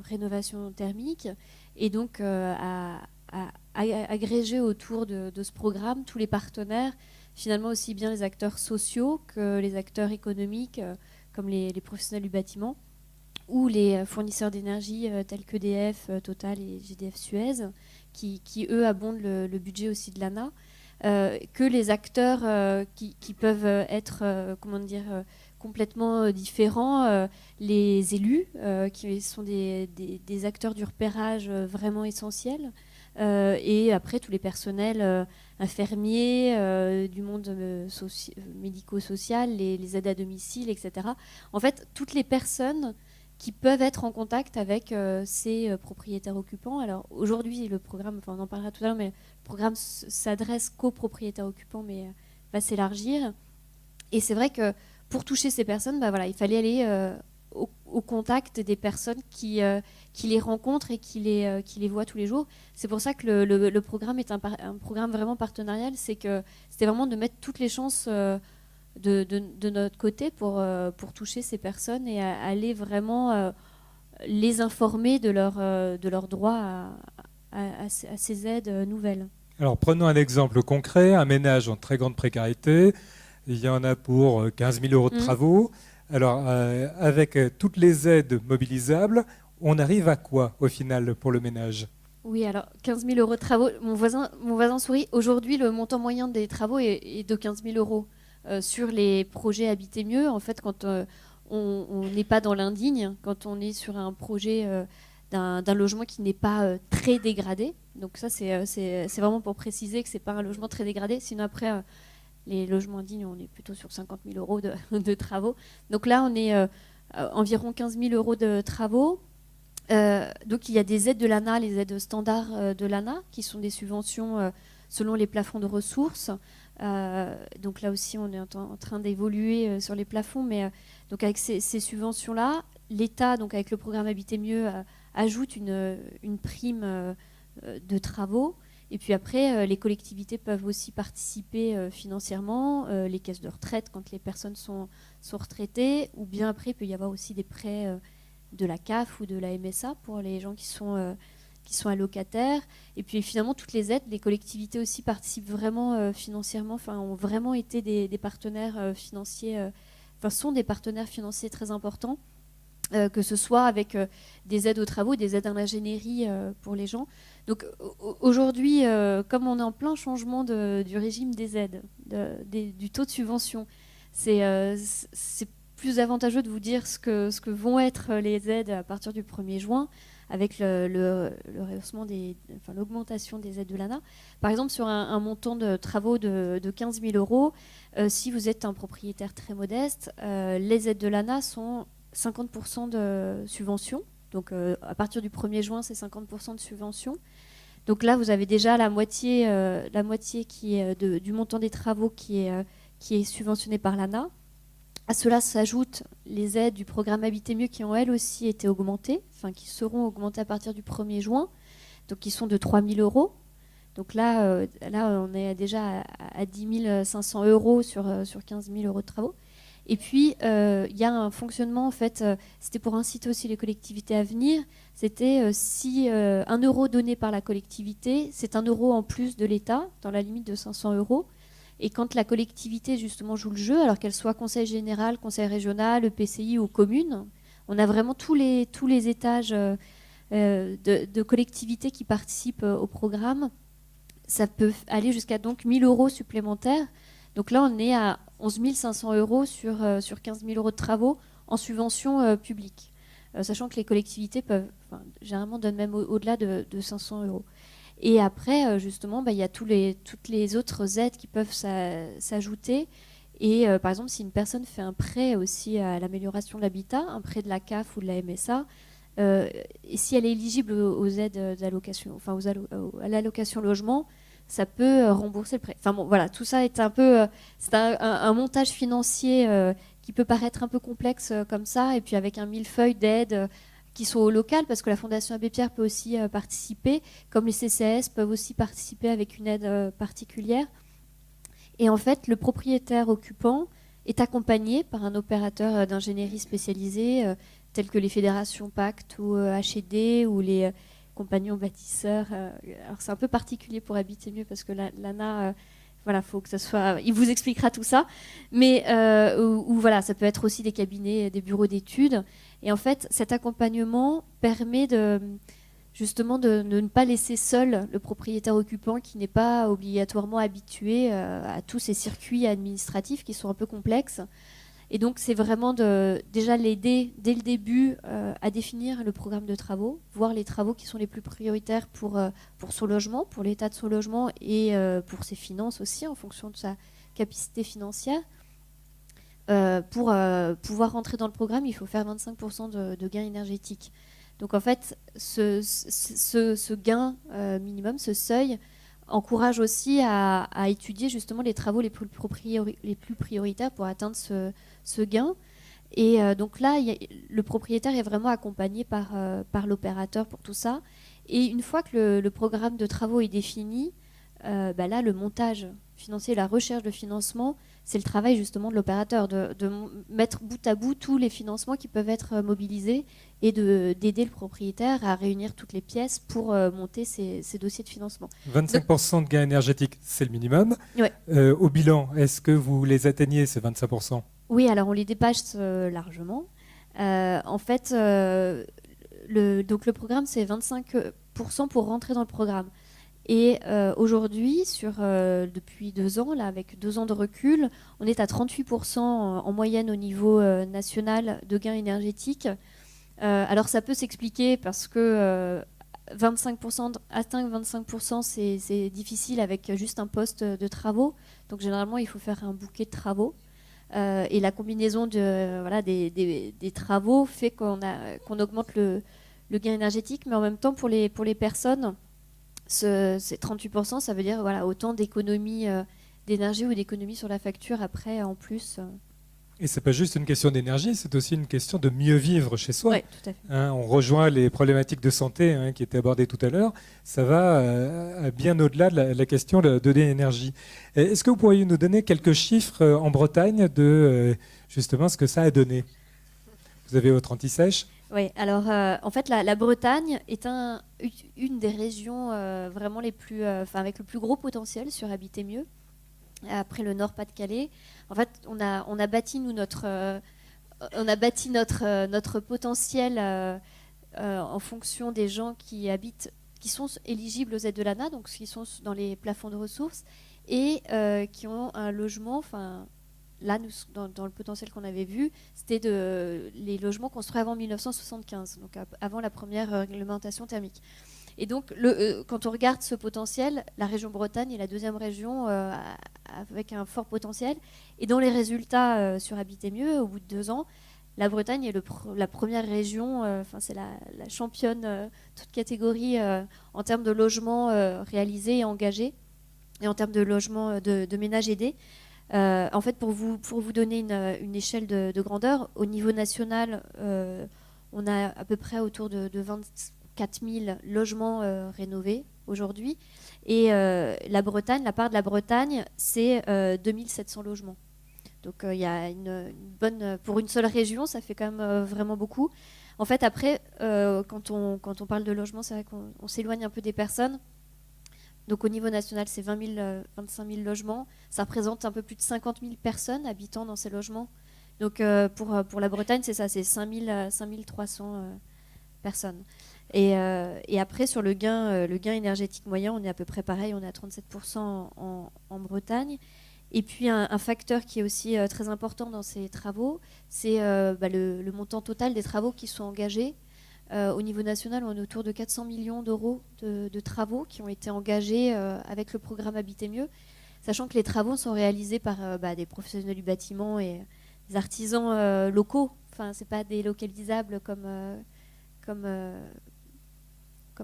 rénovation thermique. Et donc à agréger autour de ce programme tous les partenaires, finalement aussi bien les acteurs sociaux que les acteurs économiques, comme les professionnels du bâtiment, ou les fournisseurs d'énergie tels qu'EDF, Total et GDF Suez, qui eux abondent le budget aussi de l'ANA. Que les acteurs qui peuvent être complètement différents. Les élus, qui sont des acteurs du repérage vraiment essentiels. Et après, tous les personnels infirmiers, du monde médico-social, les aides à domicile, etc. En fait, toutes les personnes qui peuvent être en contact avec ces propriétaires occupants. Alors aujourd'hui, le programme, on en parlera tout à l'heure, mais le programme s'adresse qu'aux propriétaires occupants, mais va s'élargir. Et c'est vrai que pour toucher ces personnes, il fallait aller au contact des personnes qui les rencontrent et qui les voient tous les jours. C'est pour ça que le programme est un programme vraiment partenarial. C'est que c'était vraiment de mettre toutes les chances de notre côté pour toucher ces personnes et aller vraiment les informer de leur droit à ces aides nouvelles. Alors prenons un exemple concret, un ménage en très grande précarité, il y en a pour 15 000 euros de travaux. Alors avec toutes les aides mobilisables, on arrive à quoi au final pour le ménage ? Oui, alors 15 000 euros de travaux, mon voisin sourit, aujourd'hui le montant moyen des travaux est de 15 000 euros. Sur les projets Habiter mieux, en fait, quand on n'est pas dans l'indigne, quand on est sur un projet d'un logement qui n'est pas très dégradé, donc ça c'est vraiment pour préciser que c'est pas un logement très dégradé, sinon après les logements indignes on est plutôt sur 50 000 euros de travaux. Donc là on est environ 15 000 euros de travaux. Donc il y a des aides de l'ANA, les aides standards de l'ANA, qui sont des subventions selon les plafonds de ressources. Donc là aussi on est en train d'évoluer sur les plafonds, mais donc avec ces subventions-là, l'État, donc avec le programme Habiter mieux, ajoute une prime de travaux. Et puis après, les collectivités peuvent aussi participer financièrement, les caisses de retraite quand les personnes sont retraitées, ou bien après il peut y avoir aussi des prêts de la CAF ou de la MSA pour les gens qui sont allocataires. Et puis finalement, toutes les aides, les collectivités aussi participent vraiment financièrement, ont vraiment été des partenaires financiers, sont des partenaires financiers très importants, que ce soit avec des aides aux travaux, des aides à l'ingénierie pour les gens. Donc aujourd'hui, comme on est en plein changement du régime des aides, du taux de subvention, c'est plus avantageux de vous dire ce que vont être les aides à partir du 1er juin, avec le rehaussement l'augmentation des aides de l'ANA. Par exemple, sur un montant de travaux de 15 000 euros, si vous êtes un propriétaire très modeste, les aides de l'ANA sont 50% de subvention. Donc à partir du 1er juin, c'est 50% de subvention. Donc là, vous avez déjà la moitié qui est du montant des travaux qui est subventionné par l'ANA. À cela s'ajoutent les aides du programme Habiter mieux qui ont elles aussi été augmentées, qui seront augmentées à partir du 1er juin, donc qui sont de 3 000 euros. Donc là on est déjà à 10 500 euros sur 15 000 euros de travaux. Et puis il y a un fonctionnement, en fait, c'était pour inciter aussi les collectivités à venir, c'était si 1 euro donné par la collectivité, c'est 1 euro en plus de l'État, dans la limite de 500 euros. Et quand la collectivité justement joue le jeu, alors qu'elle soit conseil général, conseil régional, EPCI ou commune, on a vraiment tous les étages de collectivités qui participent au programme. Ça peut aller jusqu'à donc 1 000 euros supplémentaires. Donc là, on est à 11 500 euros sur 15 000 euros de travaux en subvention publique. Sachant que les collectivités généralement donnent même au-delà de 500 euros. Et après, justement, il y a toutes les autres aides qui peuvent s'ajouter. Et par exemple, si une personne fait un prêt aussi à l'amélioration de l'habitat, un prêt de la CAF ou de la MSA, et si elle est éligible aux aides d'allocation, à l'allocation logement, ça peut rembourser le prêt. Voilà, tout ça est c'est un montage financier qui peut paraître un peu complexe comme ça, et puis avec un millefeuille d'aides qui sont au local, parce que la Fondation Abbé Pierre peut aussi participer, comme les CCAS peuvent aussi participer avec une aide particulière. Et en fait, le propriétaire occupant est accompagné par un opérateur d'ingénierie spécialisé, tels que les fédérations Pacte ou HED ou les compagnons bâtisseurs. Alors c'est un peu particulier pour Habiter mieux, parce que l'ANA... faut que ça soit. Il vous expliquera tout ça, mais voilà, ça peut être aussi des cabinets, des bureaux d'études. Et en fait, cet accompagnement permet justement de ne pas laisser seul le propriétaire occupant qui n'est pas obligatoirement habitué à tous ces circuits administratifs qui sont un peu complexes. Et donc, c'est vraiment déjà l'aider dès le début à définir le programme de travaux, voir les travaux qui sont les plus prioritaires pour son logement, pour l'état de son logement et pour ses finances aussi, en fonction de sa capacité financière. Pour pouvoir rentrer dans le programme, il faut faire 25% de gains énergétiques. Donc, en fait, ce gain minimum, ce seuil, encourage aussi à étudier justement les travaux les plus prioritaires pour atteindre ce gain. Et donc là, le propriétaire est vraiment accompagné par l'opérateur pour tout ça. Et une fois que le programme de travaux est défini, là, le montage financier, la recherche de financement, c'est le travail justement de l'opérateur, de mettre bout à bout tous les financements qui peuvent être mobilisés et d'aider le propriétaire à réunir toutes les pièces pour monter ces dossiers de financement. 25% de gains énergétiques, c'est le minimum. Ouais. Au bilan, est-ce que vous les atteignez, ces 25%? Oui, alors on les dépasse largement. En fait, donc le programme, c'est 25% pour rentrer dans le programme. Et aujourd'hui, depuis 2 ans, là, avec 2 ans de recul, on est à 38% en moyenne au niveau national de gains énergétiques. Alors ça peut s'expliquer parce que atteindre 25%, c'est difficile avec juste un poste de travaux. Donc généralement, il faut faire un bouquet de travaux. Et la combinaison des travaux fait qu'on augmente le gain énergétique, mais en même temps, pour les personnes, ces 38%, ça veut dire autant d'économies d'énergie ou d'économies sur la facture après en plus. Et c'est pas juste une question d'énergie, c'est aussi une question de mieux vivre chez soi. Oui, tout à fait. On rejoint les problématiques de santé qui étaient abordées tout à l'heure. Ça va bien au-delà de la question de l'énergie. Est-ce que vous pourriez nous donner quelques chiffres en Bretagne de justement ce que ça a donné? Vous avez votre anti-sèche? Oui, alors en fait la Bretagne est une des régions vraiment avec le plus gros potentiel sur Habiter Mieux, après le Nord-Pas-de-Calais. En fait, on a bâti notre potentiel en fonction des gens qui sont éligibles aux aides de l'ANA, donc qui sont dans les plafonds de ressources et qui ont un logement. Là, dans le potentiel qu'on avait vu, c'était les logements construits avant 1975, donc avant la première réglementation thermique. Et donc, quand on regarde ce potentiel, la région Bretagne est la deuxième région avec un fort potentiel. Et dans les résultats sur Habiter Mieux, au bout de 2 ans, la Bretagne est la première région, c'est la championne toute catégorie en termes de logements réalisés et engagés, et en termes de logements de ménages aidés. En fait, pour vous donner une échelle de grandeur, au niveau national, on a à peu près autour de 24 000 logements rénovés aujourd'hui. Et la part de la Bretagne, c'est 2700 logements. Donc il y a une bonne... Pour une seule région, ça fait quand même vraiment beaucoup. En fait, après, quand on parle de logement, c'est vrai qu'on s'éloigne un peu des personnes. Donc au niveau national, c'est 25 000 logements. Ça représente un peu plus de 50 000 personnes habitant dans ces logements. Donc pour la Bretagne, c'est ça, c'est 5 300 personnes. Et après, sur le gain énergétique moyen, on est à peu près pareil, on est à 37% en Bretagne. Et puis un facteur qui est aussi très important dans ces travaux, c'est le montant total des travaux qui sont engagés. Au niveau national, on est autour de 400 millions d'euros de travaux qui ont été engagés avec le programme Habiter Mieux, sachant que les travaux sont réalisés par des professionnels du bâtiment et des artisans locaux. Enfin, c'est pas délocalisables comme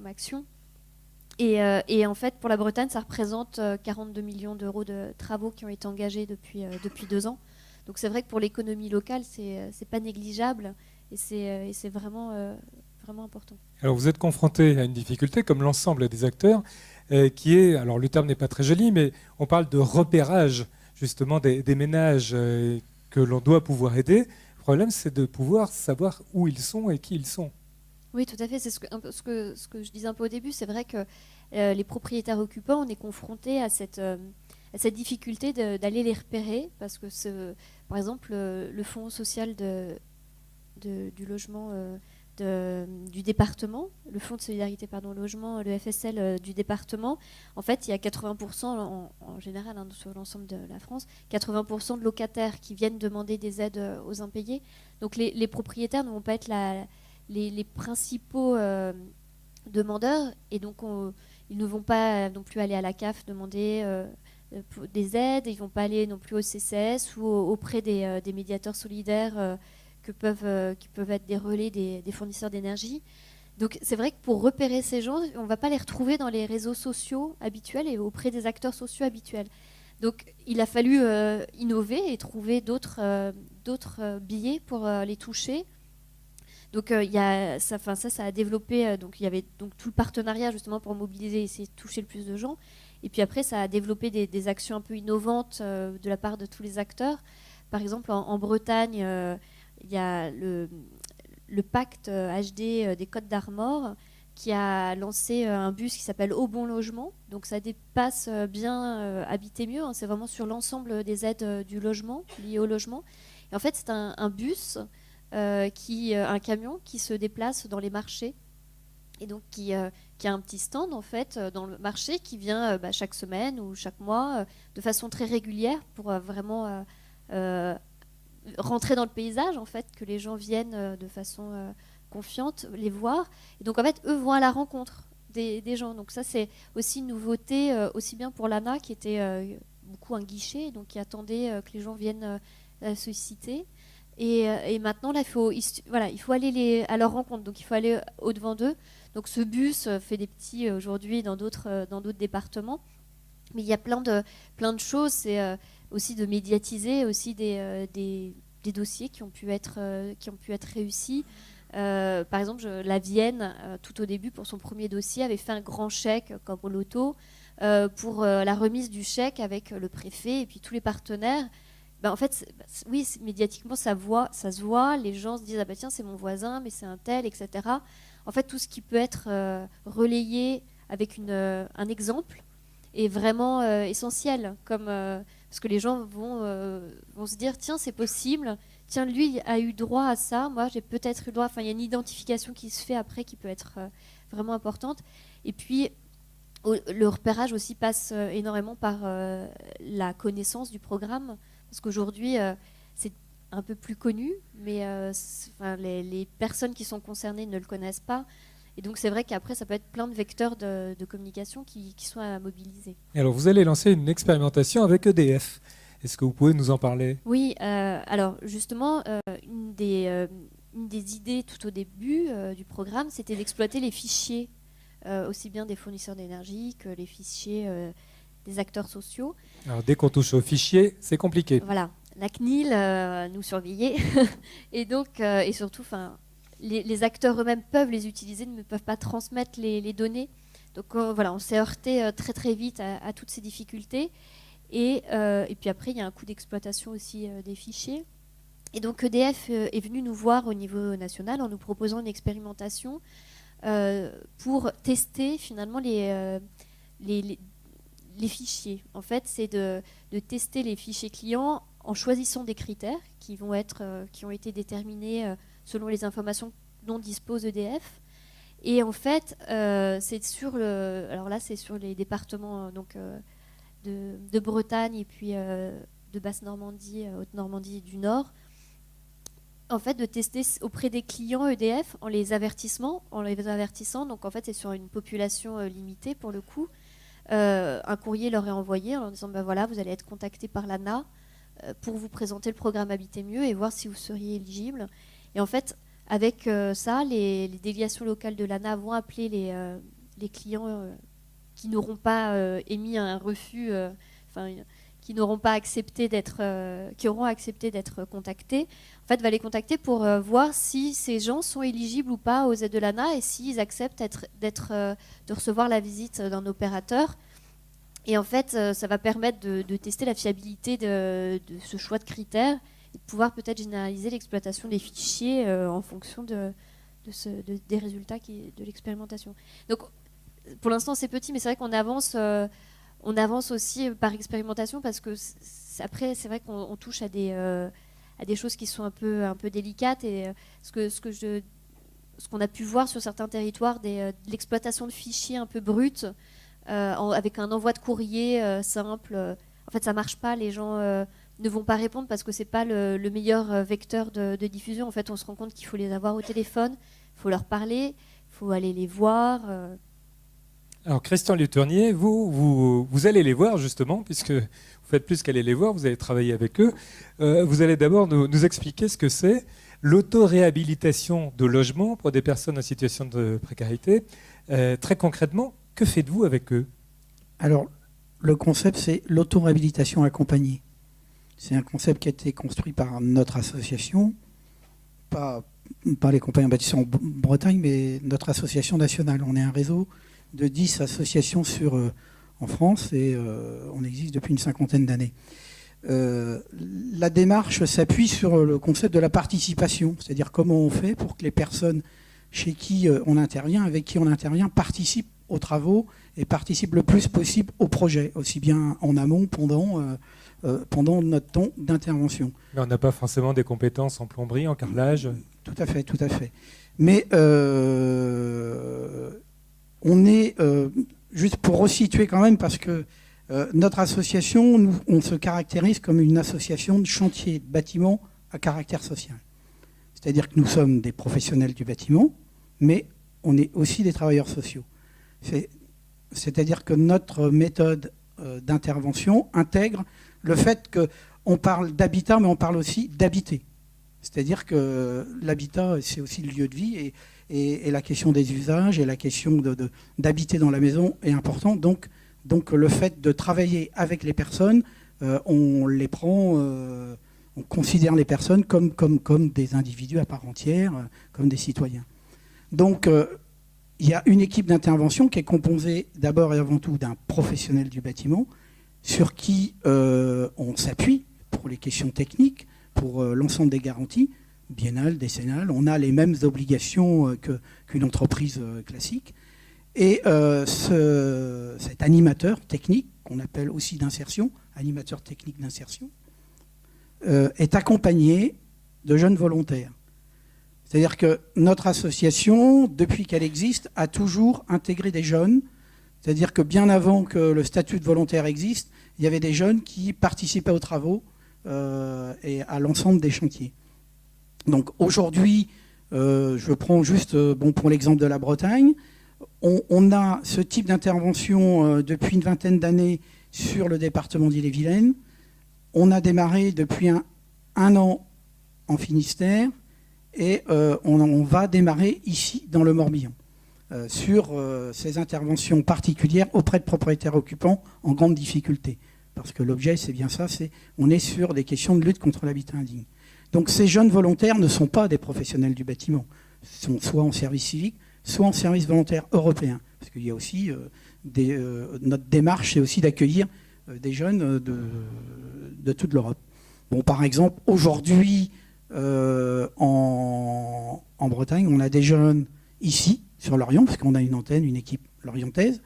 action. Et en fait, pour la Bretagne, ça représente 42 millions d'euros de travaux qui ont été engagés depuis 2 ans. Donc c'est vrai que pour l'économie locale, c'est pas négligeable et c'est vraiment important. Alors vous êtes confronté à une difficulté, comme l'ensemble des acteurs, qui est, alors le terme n'est pas très joli, mais on parle de repérage justement des ménages que l'on doit pouvoir aider. Le problème, c'est de pouvoir savoir où ils sont et qui ils sont. Oui, tout à fait. C'est ce que je disais un peu au début. C'est vrai que les propriétaires occupants, on est confrontés à cette difficulté d'aller les repérer parce que, par exemple, le fonds social du logement du département, le Fonds de solidarité logement, le FSL du département. En fait, il y a 80% en général sur l'ensemble de la France, 80% de locataires qui viennent demander des aides aux impayés. Donc les propriétaires ne vont pas être les principaux demandeurs, et donc ils ne vont pas non plus aller à la CAF demander des aides, ils ne vont pas aller non plus au CCS ou auprès des médiateurs solidaires qui peuvent être des relais des fournisseurs d'énergie. Donc c'est vrai que pour repérer ces gens, on ne va pas les retrouver dans les réseaux sociaux habituels et auprès des acteurs sociaux habituels. Donc il a fallu innover et trouver d'autres billets pour les toucher. Donc ça a développé, donc il y avait donc tout le partenariat justement pour mobiliser et essayer de toucher le plus de gens. Et puis après, ça a développé des actions un peu innovantes de la part de tous les acteurs. Par exemple, en Bretagne, il y a le pacte HD des Côtes d'Armor qui a lancé un bus qui s'appelle Au Bon Logement. Donc ça dépasse bien Habiter Mieux, hein. C'est vraiment sur l'ensemble des aides du logement, liées au logement. Et en fait, c'est un bus, un camion qui se déplace dans les marchés. Et donc qui a un petit stand en fait dans le marché qui vient chaque semaine ou chaque mois de façon très régulière pour vraiment rentrer dans le paysage en fait, que les gens viennent de façon confiante les voir. Et donc en fait eux vont à la rencontre des gens. Donc ça c'est aussi une nouveauté aussi bien pour l'ANA qui était beaucoup un guichet, donc qui attendait que les gens viennent solliciter. Et maintenant là il faut aller à leur rencontre, donc il faut aller au-devant d'eux. Donc ce bus fait des petits aujourd'hui dans d'autres départements, mais il y a plein de choses. C'est aussi de médiatiser aussi des dossiers qui ont pu être réussis. Par exemple, la Vienne, tout au début pour son premier dossier, avait fait un grand chèque comme au loto pour la remise du chèque avec le préfet et puis tous les partenaires. En fait, oui, médiatiquement, ça se voit. Les gens se disent ah tiens, c'est mon voisin, mais c'est un tel, etc. En fait, tout ce qui peut être relayé avec un exemple est vraiment essentiel, parce que les gens vont se dire tiens, c'est possible, tiens, lui a eu droit à ça, moi j'ai peut-être eu droit. Enfin, il y a une identification qui se fait après qui peut être vraiment importante. Et puis le repérage aussi passe énormément par la connaissance du programme, parce qu'aujourd'hui c'est un peu plus connu, mais les personnes qui sont concernées ne le connaissent pas. Et donc c'est vrai qu'après, ça peut être plein de vecteurs de communication qui sont à mobiliser. Et alors, vous allez lancer une expérimentation avec EDF. Est-ce que vous pouvez nous en parler ? Oui, alors justement, une des idées tout au début du programme, c'était d'exploiter les fichiers, aussi bien des fournisseurs d'énergie que les fichiers des acteurs sociaux. Alors dès qu'on touche aux fichiers, c'est compliqué. Voilà. La CNIL nous surveillait et donc et surtout les acteurs eux-mêmes peuvent les utiliser, mais ne peuvent pas transmettre les données. Donc on s'est heurté très très vite à toutes ces difficultés et puis après il y a un coût d'exploitation aussi des fichiers. Et donc EDF est venu nous voir au niveau national en nous proposant une expérimentation pour tester finalement les fichiers. En fait, c'est de tester les fichiers clients en choisissant des critères qui ont été déterminés selon les informations dont dispose EDF. Et en fait, c'est sur les départements de Bretagne et puis de Basse-Normandie, Haute-Normandie et du Nord. En fait, de tester auprès des clients EDF en les avertissant. Donc en fait, c'est sur une population limitée pour le coup. Un courrier leur est envoyé en leur disant voilà, vous allez être contacté par l'ANA pour vous présenter le programme Habiter Mieux et voir si vous seriez éligible. Et en fait, avec ça, les délégations locales de l'ANA vont appeler les clients qui n'auront pas émis un refus, qui n'auront pas accepté qui auront accepté d'être contactés. En fait, va les contacter pour voir si ces gens sont éligibles ou pas aux aides de l'ANA et s'ils acceptent de recevoir la visite d'un opérateur. Et en fait, ça va permettre de tester la fiabilité de ce choix de critères et de pouvoir peut-être généraliser l'exploitation des fichiers en fonction des résultats de l'expérimentation. Donc, pour l'instant, c'est petit, mais c'est vrai qu'on avance aussi par expérimentation parce que après, c'est vrai qu'on touche à des choses qui sont un peu délicates. Et ce ce qu'on a pu voir sur certains territoires, de l'exploitation de fichiers un peu bruts, avec un envoi de courrier simple. En fait, ça marche pas, les gens ne vont pas répondre parce que c'est pas le meilleur vecteur de diffusion. En fait, on se rend compte qu'il faut les avoir au téléphone, il faut leur parler, il faut aller les voir. Alors Christian Létournier, vous allez les voir justement, puisque vous faites plus qu'aller les voir, vous allez travailler avec eux. Vous allez d'abord nous expliquer ce que c'est l'auto-réhabilitation de logement pour des personnes en situation de précarité. Très concrètement, que faites-vous avec eux? Alors, le concept, c'est l'auto-réhabilitation accompagnée. C'est un concept qui a été construit par notre association, pas les compagnies en bâtissement en Bretagne, mais notre association nationale. On est un réseau de 10 associations en France et on existe depuis une 50aine d'années. La démarche s'appuie sur le concept de la participation, c'est-à-dire comment on fait pour que les personnes chez qui on intervient, avec qui on intervient, participent aux travaux et participent le plus possible au projet, aussi bien en amont, pendant notre temps d'intervention. Mais on n'a pas forcément des compétences en plomberie, en carrelage. Tout à fait, tout à fait. Mais on est, juste pour resituer quand même, parce que notre association, on se caractérise comme une association de chantier de bâtiments à caractère social. C'est-à-dire que nous sommes des professionnels du bâtiment, mais on est aussi des travailleurs sociaux. C'est-à-dire que notre méthode d'intervention intègre le fait qu'on parle d'habitat, mais on parle aussi d'habiter. C'est-à-dire que l'habitat, c'est aussi le lieu de vie, et la question des usages et la question d'habiter dans la maison est importante. Donc le fait de travailler avec les personnes, on les prend, on considère les personnes comme des individus à part entière, comme des citoyens. Donc il y a une équipe d'intervention qui est composée d'abord et avant tout d'un professionnel du bâtiment sur qui on s'appuie pour les questions techniques, pour l'ensemble des garanties, biennales, décennales. On a les mêmes obligations qu'une entreprise classique. Et cet animateur technique, qu'on appelle aussi d'insertion, animateur technique d'insertion, est accompagné de jeunes volontaires. C'est-à-dire que notre association, depuis qu'elle existe, a toujours intégré des jeunes. C'est-à-dire que bien avant que le statut de volontaire existe, il y avait des jeunes qui participaient aux travaux et à l'ensemble des chantiers. Donc aujourd'hui, je prends juste pour l'exemple de la Bretagne, on a ce type d'intervention depuis une vingtaine d'années sur le département d'Ille-et-Vilaine. On a démarré depuis un an en Finistère et on va démarrer ici dans le Morbihan sur ces interventions particulières auprès de propriétaires occupants en grande difficulté. Parce que l'objet, c'est bien ça, on est sur des questions de lutte contre l'habitat indigne. Donc ces jeunes volontaires ne sont pas des professionnels du bâtiment. Ils sont soit en service civique, soit en service volontaire européen. Parce qu'il y a aussi notre démarche, c'est aussi d'accueillir des jeunes de toute l'Europe. Bon, par exemple, aujourd'hui, en Bretagne, on a des jeunes ici, sur l'Orient, parce qu'on a une antenne, une équipe lorientaise,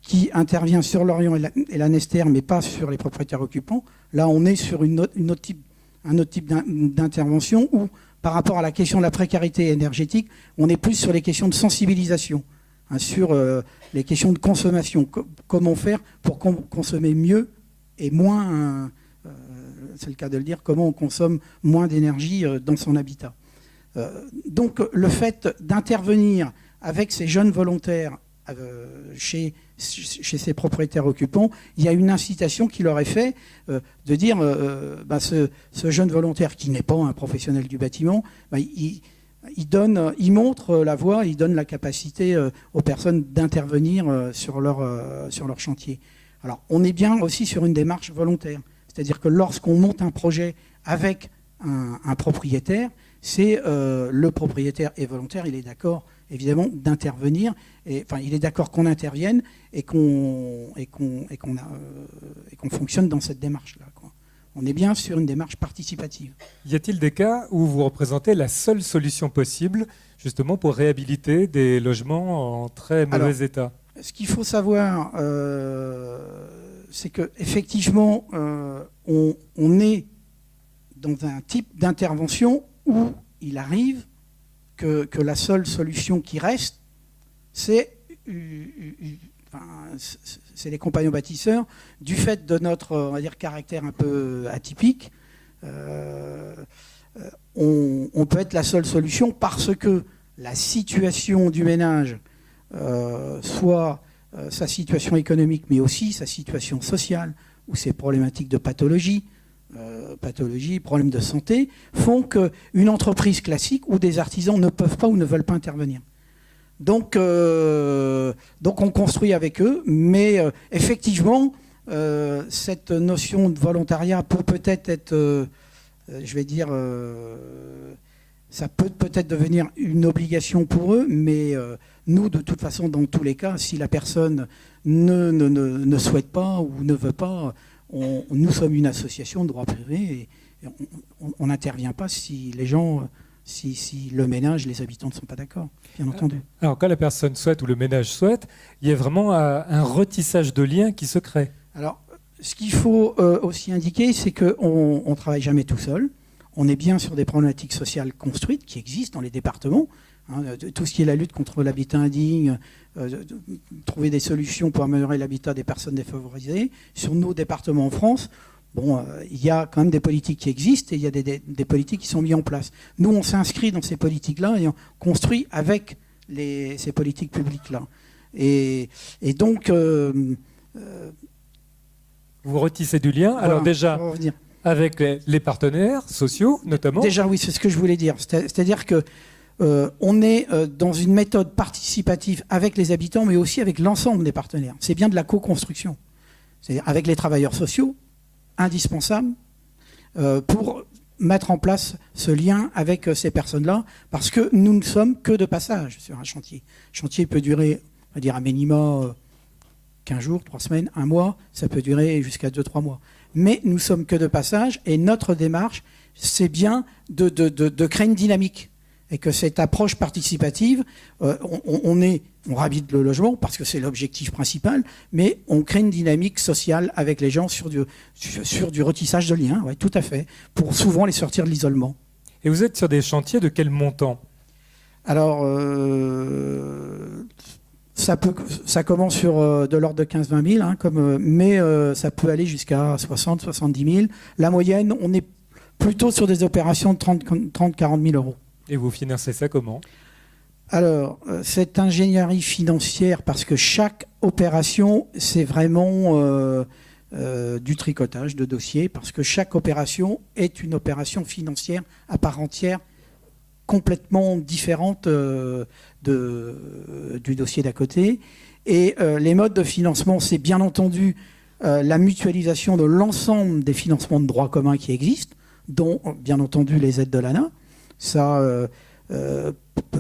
qui intervient sur l'Orient et la Nester, mais pas sur les propriétaires occupants. Là, on est sur un autre type d'intervention où, par rapport à la question de la précarité énergétique, on est plus sur les questions de sensibilisation, sur les questions de consommation. Comment faire pour consommer mieux et moins, c'est le cas de le dire, comment on consomme moins d'énergie dans son habitat. Donc le fait d'intervenir avec ces jeunes volontaires chez ces propriétaires occupants, il y a une incitation qui leur est faite de dire ce jeune volontaire qui n'est pas un professionnel du bâtiment, il montre la voie, il donne la capacité aux personnes d'intervenir sur leur chantier. Alors on est bien aussi sur une démarche volontaire, c'est-à-dire que lorsqu'on monte un projet avec un propriétaire, c'est le propriétaire est volontaire, il est d'accord évidemment d'intervenir, il est d'accord qu'on intervienne et qu'on fonctionne dans cette démarche-là, quoi. On est bien sur une démarche participative. Y a-t-il des cas où vous représentez la seule solution possible justement pour réhabiliter des logements en très mauvais état? Ce qu'il faut savoir, c'est qu'effectivement, on est dans un type d'intervention où il arrive que la seule solution qui reste, c'est les compagnons bâtisseurs, du fait de notre, on va dire, caractère un peu atypique. On peut être la seule solution parce que la situation du ménage, soit sa situation économique, mais aussi sa situation sociale, ou ses problématiques de pathologie, problèmes de santé, font qu'une entreprise classique ou des artisans ne peuvent pas ou ne veulent pas intervenir. Donc on construit avec eux, mais effectivement, cette notion de volontariat peut-être être, ça peut peut-être devenir une obligation pour eux, mais nous, de toute façon, dans tous les cas, si la personne ne souhaite pas ou ne veut pas, nous sommes une association de droit privé et on n'intervient pas si les gens, si le ménage, les habitants ne sont pas d'accord, bien entendu. Alors quand la personne souhaite ou le ménage souhaite, il y a vraiment un retissage de liens qui se crée. Alors, ce qu'il faut aussi indiquer, c'est qu'on ne travaille jamais tout seul. On est bien sur des problématiques sociales construites qui existent dans les départements. Tout ce qui est la lutte contre l'habitat indigne, trouver des solutions pour améliorer l'habitat des personnes défavorisées. Sur nos départements en France, il y a quand même des politiques qui existent et il y a des politiques qui sont mises en place. Nous, on s'inscrit dans ces politiques-là et on construit avec ces politiques publiques-là. Et donc... vous retissez du lien. Voilà, alors déjà, avec les partenaires sociaux, notamment. Déjà, oui, c'est ce que je voulais dire. C'est-à-dire que on est dans une méthode participative avec les habitants, mais aussi avec l'ensemble des partenaires. C'est bien de la co-construction. C'est-à-dire avec les travailleurs sociaux, indispensables, pour mettre en place ce lien avec ces personnes-là, parce que nous ne sommes que de passage sur un chantier. Le chantier peut durer, on va dire, à minima 15 jours, 3 semaines, 1 mois, ça peut durer jusqu'à 2-3 mois. Mais nous sommes que de passage, et notre démarche, c'est bien de créer une dynamique. Et que cette approche participative, on réhabilite le logement parce que c'est l'objectif principal, mais on crée une dynamique sociale avec les gens sur du retissage de liens, ouais, tout à fait, pour souvent les sortir de l'isolement. Et vous êtes sur des chantiers de quel montant ? Alors, ça commence sur de l'ordre de 15-20 000, mais ça peut aller jusqu'à 60-70 000. La moyenne, on est plutôt sur des opérations de 30-40 000 euros. Et vous financez ça comment ? Alors, cette ingénierie financière, parce que chaque opération, c'est vraiment du tricotage de dossiers, parce que chaque opération est une opération financière à part entière, complètement différente du dossier d'à côté. Et les modes de financement, c'est bien entendu la mutualisation de l'ensemble des financements de droit commun qui existent, dont bien entendu les aides de l'ANA. Ça,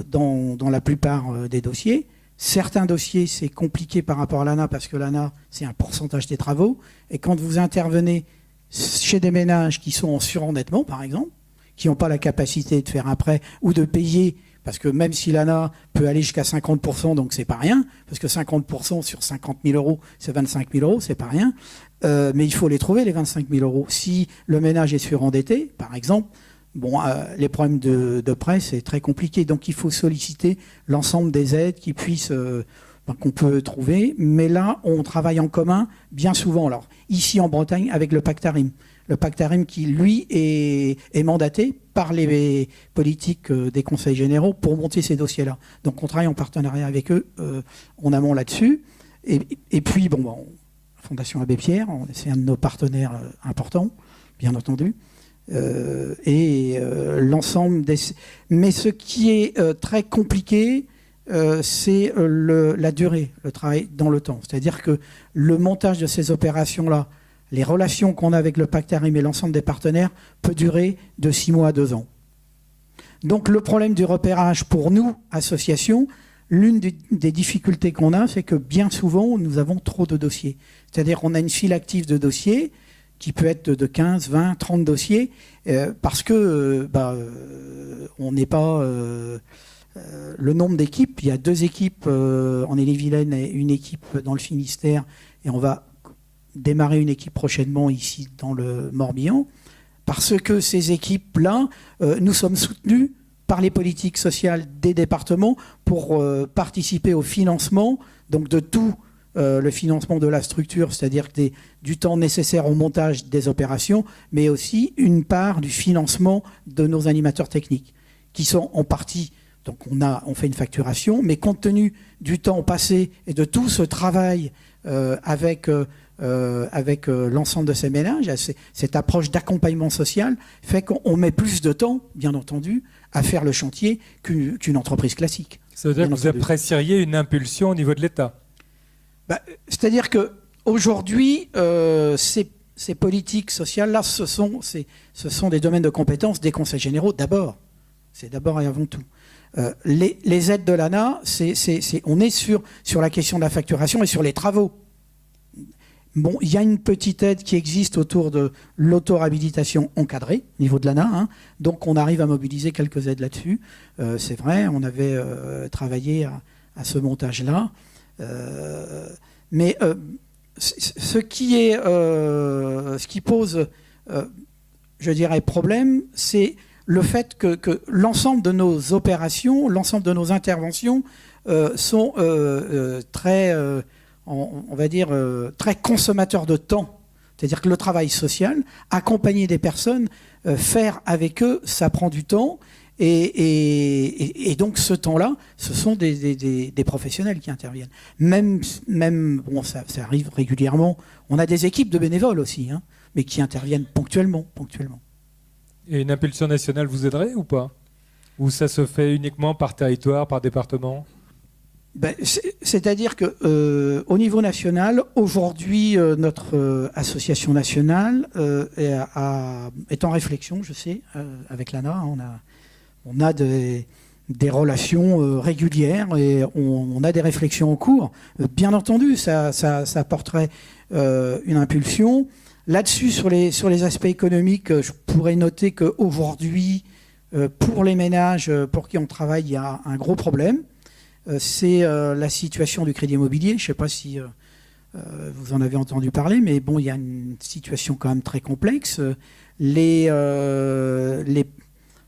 dans la plupart des dossiers. Certains dossiers, c'est compliqué par rapport à l'ANA parce que l'ANA, c'est un pourcentage des travaux. Et quand vous intervenez chez des ménages qui sont en surendettement, par exemple, qui n'ont pas la capacité de faire un prêt ou de payer, parce que même si l'ANA peut aller jusqu'à 50%, donc c'est pas rien, parce que 50% sur 50 000 euros, c'est 25 000 euros, c'est pas rien. Mais il faut les trouver, les 25 000 euros. Si le ménage est surendetté, par exemple, les problèmes de prêt, c'est très compliqué. Donc, il faut solliciter l'ensemble des aides qu'on peut trouver. Mais là, on travaille en commun bien souvent. Alors, ici en Bretagne, avec le Pacte ARIM. Le Pacte ARIM qui, lui, est mandaté par les politiques des conseils généraux pour monter ces dossiers-là. Donc, on travaille en partenariat avec eux en amont là-dessus. Et puis, Fondation Abbé Pierre, c'est un de nos partenaires importants, bien entendu. L'ensemble des... Mais ce qui est très compliqué, c'est la durée, le travail dans le temps. C'est-à-dire que le montage de ces opérations-là, les relations qu'on a avec le Pacte ARIM et l'ensemble des partenaires peut durer de 6 mois à 2 ans. Donc le problème du repérage pour nous, associations, l'une des difficultés qu'on a, c'est que bien souvent, nous avons trop de dossiers. C'est-à-dire qu'on a une file active de dossiers qui peut être de 15, 20, 30 dossiers, parce que on n'est pas... le nombre d'équipes, il y a 2 équipes en Ille-et-Vilaine et une équipe dans le Finistère, et on va démarrer une équipe prochainement ici dans le Morbihan, parce que ces équipes-là, nous sommes soutenus par les politiques sociales des départements pour participer au financement, donc de tout le financement de la structure, c'est-à-dire du temps nécessaire au montage des opérations, mais aussi une part du financement de nos animateurs techniques, qui sont en partie, donc on fait une facturation, mais compte tenu du temps passé et de tout ce travail avec l'ensemble de ces ménages, cette approche d'accompagnement social fait qu'on met plus de temps, bien entendu, à faire le chantier qu'une entreprise classique. Ça veut dire que vous apprécieriez une impulsion au niveau de l'État? C'est-à-dire qu'aujourd'hui, ces politiques sociales-là, ce sont des domaines de compétences des conseils généraux d'abord. C'est d'abord et avant tout. Les aides de l'ANA, on est sur la question de la facturation et sur les travaux. Bon, il y a une petite aide qui existe autour de l'auto-réhabilitation encadrée au niveau de l'ANA, hein, donc on arrive à mobiliser quelques aides là-dessus. C'est vrai, on avait travaillé à ce montage-là. Mais ce qui pose, je dirais, problème, c'est le fait que l'ensemble de nos opérations, l'ensemble de nos interventions sont très, on va dire, très consommateurs de temps. C'est-à-dire que le travail social, accompagner des personnes, faire avec eux, ça prend du temps. Et donc ce temps-là, ce sont des professionnels qui interviennent. Même bon, ça arrive régulièrement. On a des équipes de bénévoles aussi, hein, mais qui interviennent ponctuellement. Et une impulsion nationale vous aiderait ou pas? Ou ça se fait uniquement par territoire, par département? C'est-à-dire qu'au niveau national, aujourd'hui, notre association nationale est en réflexion, je sais, avec l'ANA. On a des relations régulières et on a des réflexions en cours. Bien entendu, ça apporterait une impulsion. Là-dessus, sur les aspects économiques, je pourrais noter qu'aujourd'hui, pour les ménages pour qui on travaille, il y a un gros problème. C'est la situation du crédit immobilier. Je ne sais pas si vous en avez entendu parler, mais bon, il y a une situation quand même très complexe.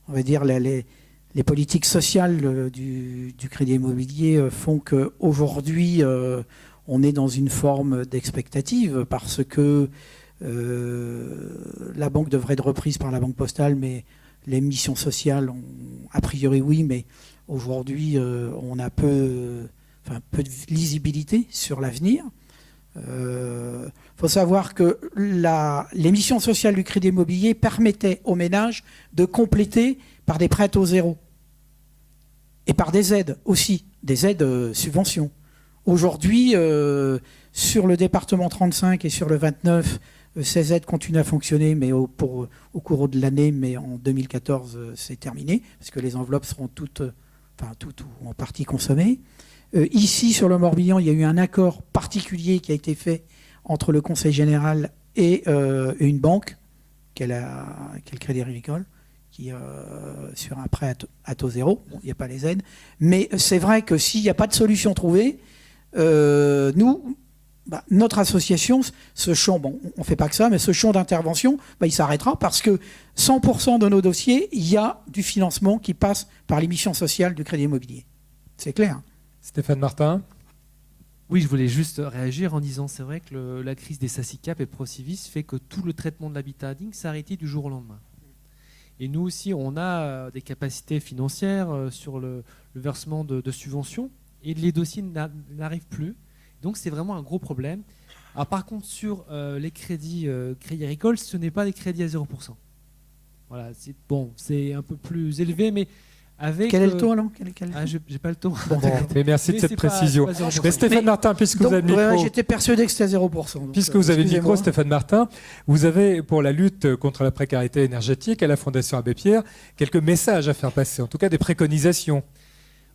On va dire les politiques sociales du crédit immobilier font qu'aujourd'hui, on est dans une forme d'expectative parce que la banque devrait être reprise par la Banque Postale, mais les missions sociales, a priori oui, mais aujourd'hui, on a peu de lisibilité sur l'avenir. Faut savoir que les missions sociales du crédit immobilier permettaient aux ménages de compléter par des prêts à taux zéro et par des aides aussi, des aides subventions. Aujourd'hui, sur le département 35 et sur le 29, ces aides continuent à fonctionner, mais au cours de l'année, mais en 2014, c'est terminé, parce que les enveloppes seront toutes ou en partie consommées. Ici, sur le Morbihan, il y a eu un accord particulier qui a été fait entre le Conseil général et une banque, qui est le Crédit Agricole, qui sur un prêt à taux zéro. Bon, il n'y a pas les aides. Mais c'est vrai que s'il n'y a pas de solution trouvée, notre association, ce champ, bon, on ne fait pas que ça, mais ce champ d'intervention, il s'arrêtera parce que 100% de nos dossiers, il y a du financement qui passe par les missions sociales du crédit immobilier. C'est clair. Stéphane Martin? Oui, je voulais juste réagir en disant, c'est vrai que la crise des SACICAP et Procivis fait que tout le traitement de l'habitat indigne s'est arrêté du jour au lendemain. Et nous aussi, on a des capacités financières sur le versement de subventions et les dossiers n'arrivent plus. Donc c'est vraiment un gros problème. Alors, par contre, sur les crédits agricoles, ce n'est pas des crédits à 0%. Voilà, c'est un peu plus élevé, mais avec... Quel est le taux alors j'ai pas le taux. Mais merci de cette précision. Mais Stéphane Martin, puisque vous avez le micro... J'étais persuadé que c'était à 0%. Puisque vous avez le micro, Stéphane Martin, vous avez, pour la lutte contre la précarité énergétique à la Fondation Abbé Pierre, quelques messages à faire passer, en tout cas des préconisations.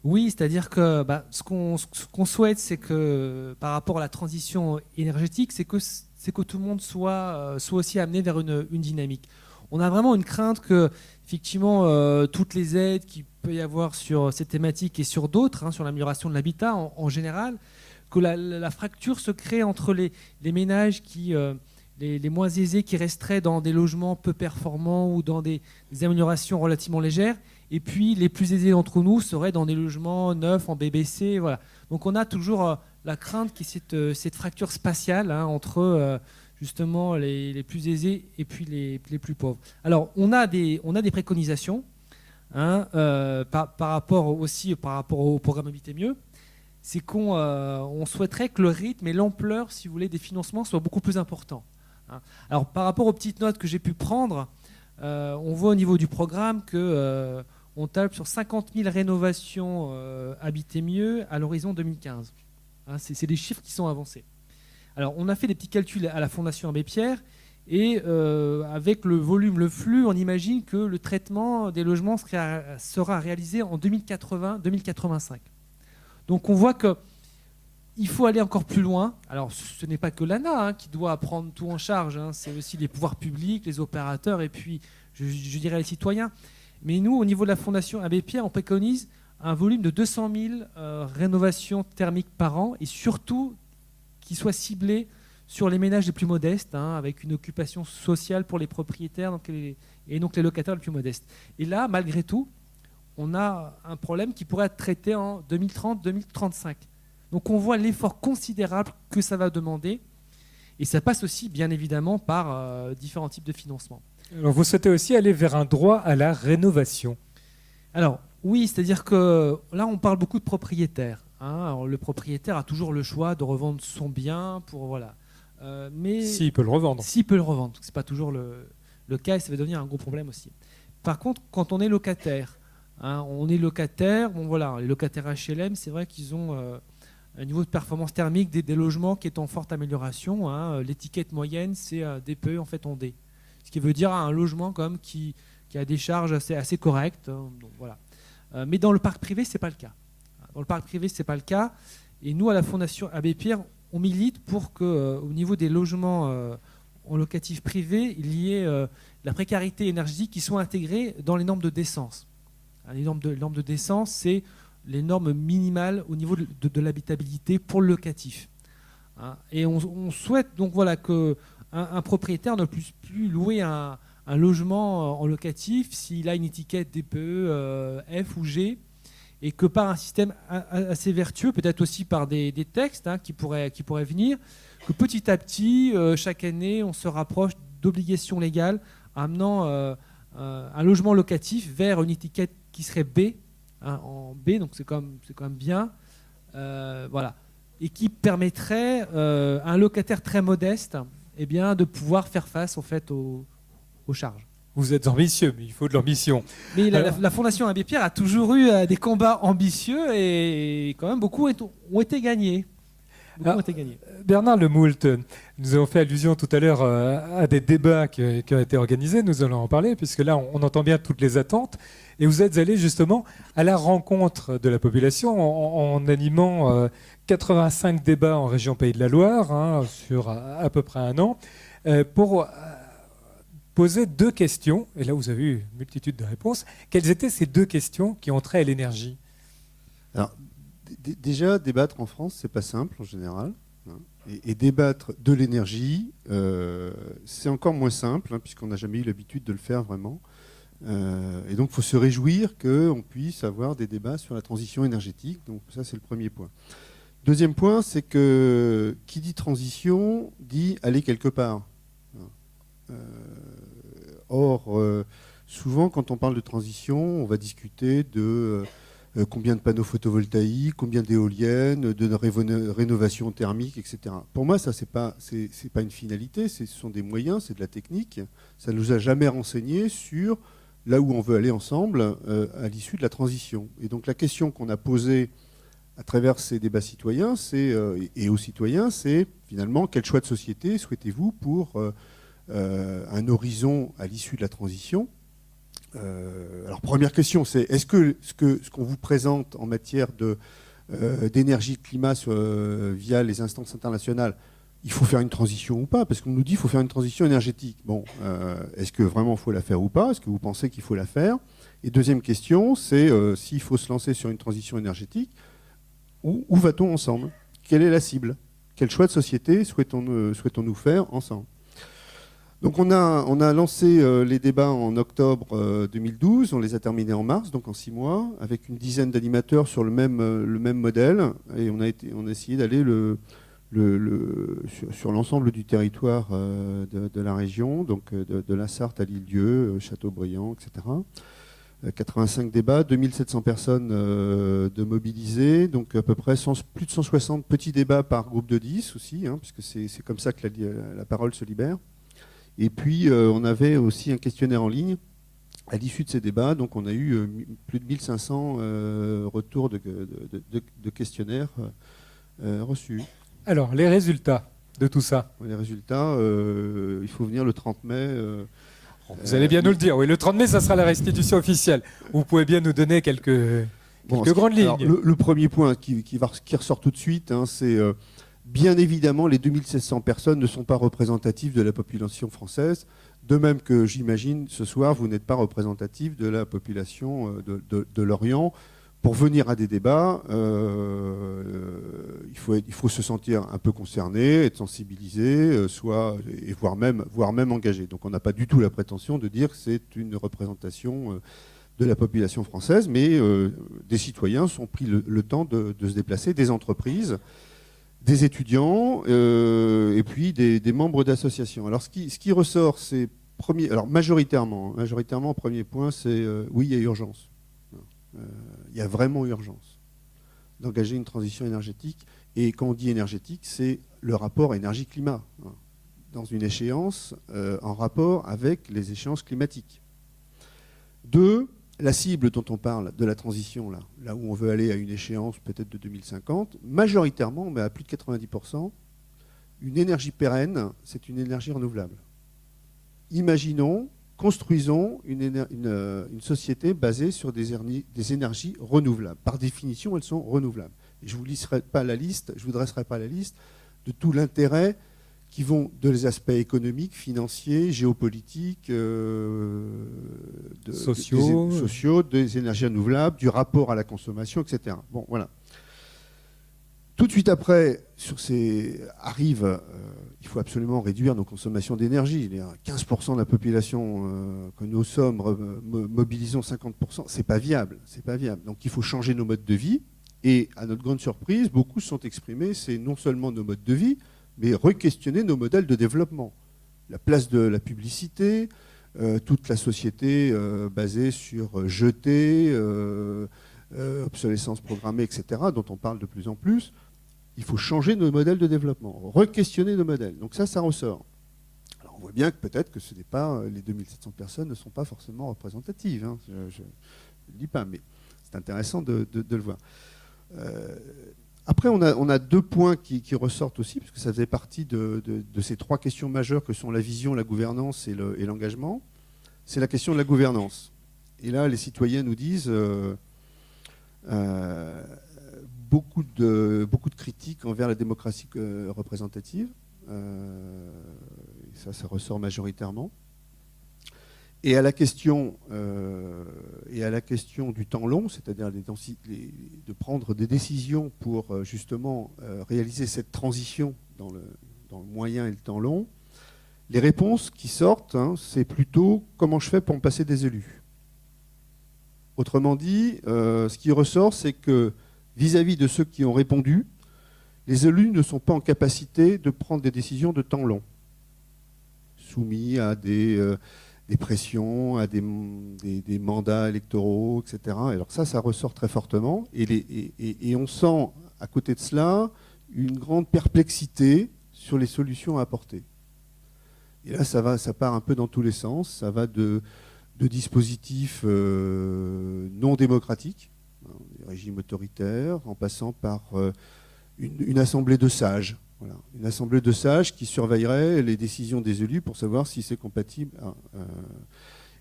Oui, c'est-à-dire que ce qu'on souhaite, c'est que par rapport à la transition énergétique, c'est que tout le monde soit aussi amené vers une dynamique. On a vraiment une crainte que, effectivement, toutes les aides qu'il peut y avoir sur cette thématique et sur d'autres, sur l'amélioration de l'habitat en général, que la fracture se crée entre les ménages les moins aisés qui resteraient dans des logements peu performants ou dans des améliorations relativement légères, Et puis les plus aisés d'entre nous seraient dans des logements neufs en BBC. Voilà. Donc on a toujours la crainte qu'il y ait cette fracture spatiale entre justement les plus aisés et puis les plus pauvres. Alors on a des préconisations par rapport au programme Habiter mieux. C'est qu'on souhaiterait que le rythme et l'ampleur, si vous voulez, des financements soient beaucoup plus importants. Alors par rapport aux petites notes que j'ai pu prendre, on voit au niveau du programme que on tape sur 50 000 rénovations Habiter mieux à l'horizon 2015. C'est des chiffres qui sont avancés. Alors on a fait des petits calculs à la Fondation Abbé Pierre et avec le volume, le flux, on imagine que le traitement des logements sera réalisé en 2080-2085. Donc on voit qu'il faut aller encore plus loin. Alors ce n'est pas que l'ANA qui doit prendre tout en charge, c'est aussi les pouvoirs publics, les opérateurs et puis je dirais les citoyens. Mais nous, au niveau de la Fondation Abbé Pierre, on préconise un volume de 200 000 rénovations thermiques par an et surtout qui soit ciblé sur les ménages les plus modestes, avec une occupation sociale pour les propriétaires et donc les locataires les plus modestes. Et là, malgré tout, on a un problème qui pourrait être traité en 2030-2035. Donc on voit l'effort considérable que ça va demander. Et ça passe aussi, bien évidemment, par différents types de financement. Alors vous souhaitez aussi aller vers un droit à la rénovation. Alors oui, c'est-à-dire que là, on parle beaucoup de propriétaires. Alors, le propriétaire a toujours le choix de revendre son bien pour... Voilà. Mais s'il peut le revendre. S'il peut le revendre. Ce n'est pas toujours le cas et ça va devenir un gros problème aussi. Par contre, quand on est locataire, bon, voilà, les locataires HLM, c'est vrai qu'ils ont un niveau de performance thermique des logements qui est en forte amélioration. L'étiquette moyenne, c'est DPE en fait en D. Ce qui veut dire un logement quand même qui a des charges assez correctes. Donc, voilà. Mais dans le parc privé, ce n'est pas le cas. Dans le parc privé, ce n'est pas le cas. Et nous, à la Fondation Abbé Pierre, on milite pour qu'au niveau des logements en locatif privé, il y ait la précarité énergétique qui soit intégrée dans les normes de décence. Les normes de décence, c'est les normes minimales au niveau de l'habitabilité pour le locatif. Et on souhaite donc voilà, qu'un propriétaire ne puisse plus louer un logement en locatif s'il a une étiquette DPE F ou G, et que par un système assez vertueux, peut-être aussi par des textes qui pourraient venir, que petit à petit, chaque année, on se rapproche d'obligations légales amenant un logement locatif vers une étiquette qui serait B, en B, donc c'est quand même bien, voilà, et qui permettrait à un locataire très modeste de pouvoir faire face en fait, aux charges. Vous êtes ambitieux, mais il faut de l'ambition. Mais la Fondation Abbé Pierre a toujours eu des combats ambitieux et quand même beaucoup ont été gagnés. Bernard Lemoult, nous avons fait allusion tout à l'heure à des débats qui ont été organisés. Nous allons en parler, puisque là, on entend bien toutes les attentes. Et vous êtes allé justement à la rencontre de la population en animant 85 débats en région Pays de la Loire sur à peu près un an pour poser deux questions. Et là, vous avez eu une multitude de réponses. Quelles étaient ces deux questions qui ont trait à l'énergie ? Alors, déjà, débattre en France, c'est pas simple en général. Et débattre de l'énergie, c'est encore moins simple, puisqu'on n'a jamais eu l'habitude de le faire vraiment. Et donc, il faut se réjouir qu'on puisse avoir des débats sur la transition énergétique. Donc, ça, c'est le premier point. Deuxième point, c'est que qui dit transition dit aller quelque part. Or, souvent, quand on parle de transition, on va discuter de combien de panneaux photovoltaïques, combien d'éoliennes, de rénovation thermique, etc. Pour moi, ça, c'est pas une finalité, ce sont des moyens, c'est de la technique. Ça ne nous a jamais renseigné sur là où on veut aller ensemble à l'issue de la transition. Et donc, la question qu'on a posée à travers ces débats citoyens et aux citoyens, c'est finalement quel choix de société souhaitez-vous pour un horizon à l'issue de la transition. Alors, première question, c'est est-ce que ce qu'on vous présente en matière d'énergie, de climat via les instances internationales, il faut faire une transition ou pas? Parce qu'on nous dit qu'il faut faire une transition énergétique. Bon, est-ce que vraiment il faut la faire ou pas? Est-ce que vous pensez qu'il faut la faire? Et deuxième question, c'est s'il faut se lancer sur une transition énergétique, où va-t-on ensemble? Quelle est la cible? Quel choix de société souhaitons-nous faire ensemble? Donc on a lancé les débats en octobre 2012, on les a terminés en mars, donc en 6 mois, avec une dizaine d'animateurs sur le même modèle, et on a essayé d'aller sur l'ensemble du territoire de la région, donc de la Sarthe à l'Île-Dieu, Châteaubriand, etc. 85 débats, 2700 personnes de mobilisées, donc à peu près plus de 160 petits débats par groupe de 10 aussi, hein, puisque c'est comme ça que la parole se libère. Et puis on avait aussi un questionnaire en ligne à l'issue de ces débats, donc on a eu plus de 1500 retours de questionnaires reçus. Alors, les résultats de tout ça. Les résultats, il faut venir le 30 mai. Vous allez bien nous le dire. Oui, le 30 mai, ça sera la restitution officielle. Vous pouvez bien nous donner quelques grandes lignes. Alors, le premier point qui ressort tout de suite, hein, c'est bien évidemment les 2700 personnes ne sont pas représentatives de la population française. De même que j'imagine ce soir, vous n'êtes pas représentatif de la population de Lorient. Pour venir à des débats, il faut se sentir un peu concerné, être sensibilisé, voire même engagé. Donc on n'a pas du tout la prétention de dire que c'est une représentation de la population française, mais des citoyens sont pris le temps de se déplacer, des entreprises, des étudiants, et puis des membres d'associations. Alors ce qui ressort, c'est majoritairement, premier point, c'est oui, il y a urgence. Il y a vraiment urgence d'engager une transition énergétique. Et quand on dit énergétique, c'est le rapport énergie-climat, hein, dans une échéance en rapport avec les échéances climatiques. 2, la cible dont on parle de la transition, là où on veut aller à une échéance peut-être de 2050, majoritairement, mais à plus de 90%, une énergie pérenne, c'est une énergie renouvelable. Imaginons, construisons une société basée sur des énergies renouvelables. Par définition, elles sont renouvelables. Et je ne vous dresserai pas la liste de tout l'intérêt qui vont des aspects économiques, financiers, géopolitiques, sociaux, des énergies renouvelables, du rapport à la consommation, etc. Bon, voilà. Tout de suite après, il faut absolument réduire nos consommations d'énergie. 15% de la population que nous sommes, mobilisons 50%, c'est pas viable. Donc il faut changer nos modes de vie. Et à notre grande surprise, beaucoup se sont exprimés, c'est non seulement nos modes de vie, mais re-questionner nos modèles de développement. La place de la publicité, toute la société basée sur jeter, obsolescence programmée, etc., dont on parle de plus en plus. Il faut changer nos modèles de développement, re-questionner nos modèles. Donc ça ressort. Alors on voit bien que peut-être que ce n'est pas, les 2700 personnes ne sont pas forcément représentatives. Hein. Je ne le dis pas, mais c'est intéressant de le voir. Après, on a 2 points qui ressortent aussi, parce que ça faisait partie de ces 3 questions majeures que sont la vision, la gouvernance et l'engagement. C'est la question de la gouvernance. Et là, les citoyens nous disent beaucoup de critiques envers la démocratie représentative. Ça ressort majoritairement. Et à la question du temps long, c'est-à-dire de prendre des décisions pour justement réaliser cette transition dans le moyen et le temps long, les réponses qui sortent, hein, c'est plutôt comment je fais pour me passer des élus. Autrement dit, ce qui ressort, c'est que vis-à-vis de ceux qui ont répondu, les élus ne sont pas en capacité de prendre des décisions de temps long, soumis à des pressions, à des mandats électoraux, etc. Alors ça ressort très fortement. Et on sent, à côté de cela, une grande perplexité sur les solutions à apporter. Et là, ça part un peu dans tous les sens. Ça va de dispositifs non démocratiques, des régimes autoritaires, en passant par une assemblée de sages. Voilà. Une assemblée de sages qui surveillerait les décisions des élus pour savoir si c'est compatible.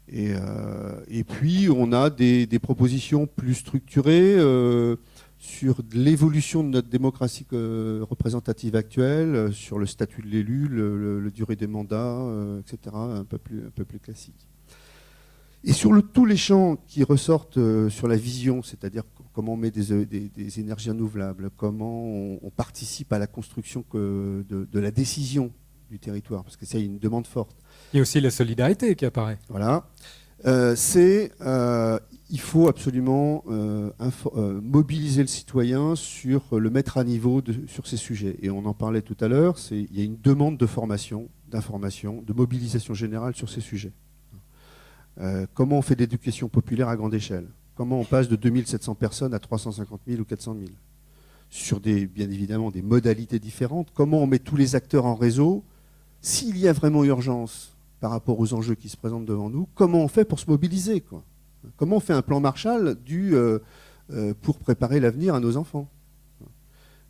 Et puis, on a des propositions plus structurées sur l'évolution de notre démocratie représentative actuelle, sur le statut de l'élu, la durée des mandats, etc., un peu plus classique. Et sur tous les champs qui ressortent sur la vision, c'est-à-dire comment on met des énergies renouvelables, comment on participe à la construction de la décision du territoire, parce que c'est une demande forte. Il y a aussi la solidarité qui apparaît. Voilà. Il faut absolument mobiliser le citoyen le mettre à niveau sur ces sujets. Et on en parlait tout à l'heure, il y a une demande de formation, d'information, de mobilisation générale sur ces sujets. Comment on fait de l'éducation populaire à grande échelle? Comment on passe de 2700 personnes à 350 000 ou 400 000? Sur bien évidemment des modalités différentes. Comment on met tous les acteurs en réseau? S'il y a vraiment urgence par rapport aux enjeux qui se présentent devant nous, comment on fait pour se mobiliser, quoi? Comment on fait un plan Marshall pour préparer l'avenir à nos enfants?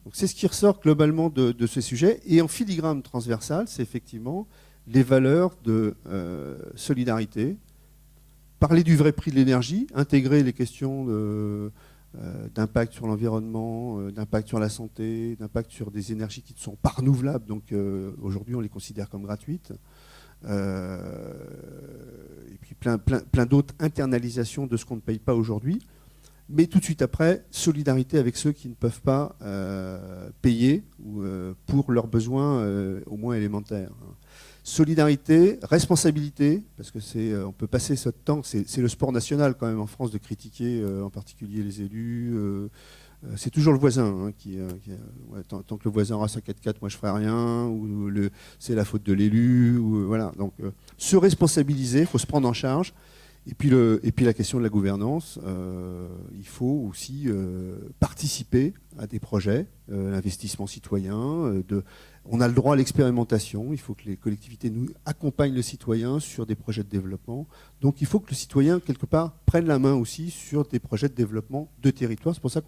Donc c'est ce qui ressort globalement de ce sujet. Et en filigrane transversale, c'est effectivement les valeurs de solidarité, parler du vrai prix de l'énergie, intégrer les questions d'impact sur l'environnement, d'impact sur la santé, d'impact sur des énergies qui ne sont pas renouvelables, donc aujourd'hui on les considère comme gratuites. Et puis plein d'autres internalisations de ce qu'on ne paye pas aujourd'hui. Mais tout de suite après, solidarité avec ceux qui ne peuvent pas payer pour leurs besoins au moins élémentaires. Solidarité, responsabilité, parce que on peut passer ce temps, c'est le sport national quand même en France de critiquer en particulier les élus. C'est toujours le voisin tant que le voisin aura sa 4x4, moi je ferai rien, ou c'est la faute de l'élu, voilà. Donc se responsabiliser, il faut se prendre en charge. Et puis la question de la gouvernance, il faut aussi participer à des projets, l'investissement citoyen. On a le droit à l'expérimentation, il faut que les collectivités nous accompagnent le citoyen sur des projets de développement. Donc il faut que le citoyen, quelque part, prenne la main aussi sur des projets de développement de territoire. C'est pour ça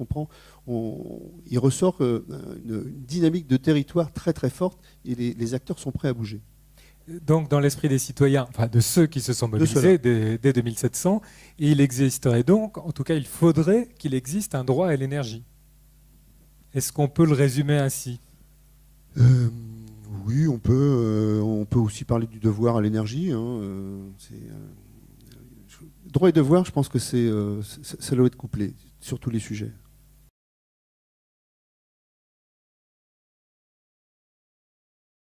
il ressort une dynamique de territoire très très forte et les acteurs sont prêts à bouger. Donc, dans l'esprit des citoyens, enfin de ceux qui se sont mobilisés dès 2700, il existerait donc, en tout cas, il faudrait qu'il existe un droit à l'énergie. Est-ce qu'on peut le résumer ainsi? Oui, on peut aussi parler du devoir à l'énergie. Droit et devoir, je pense que ça doit être couplé sur tous les sujets.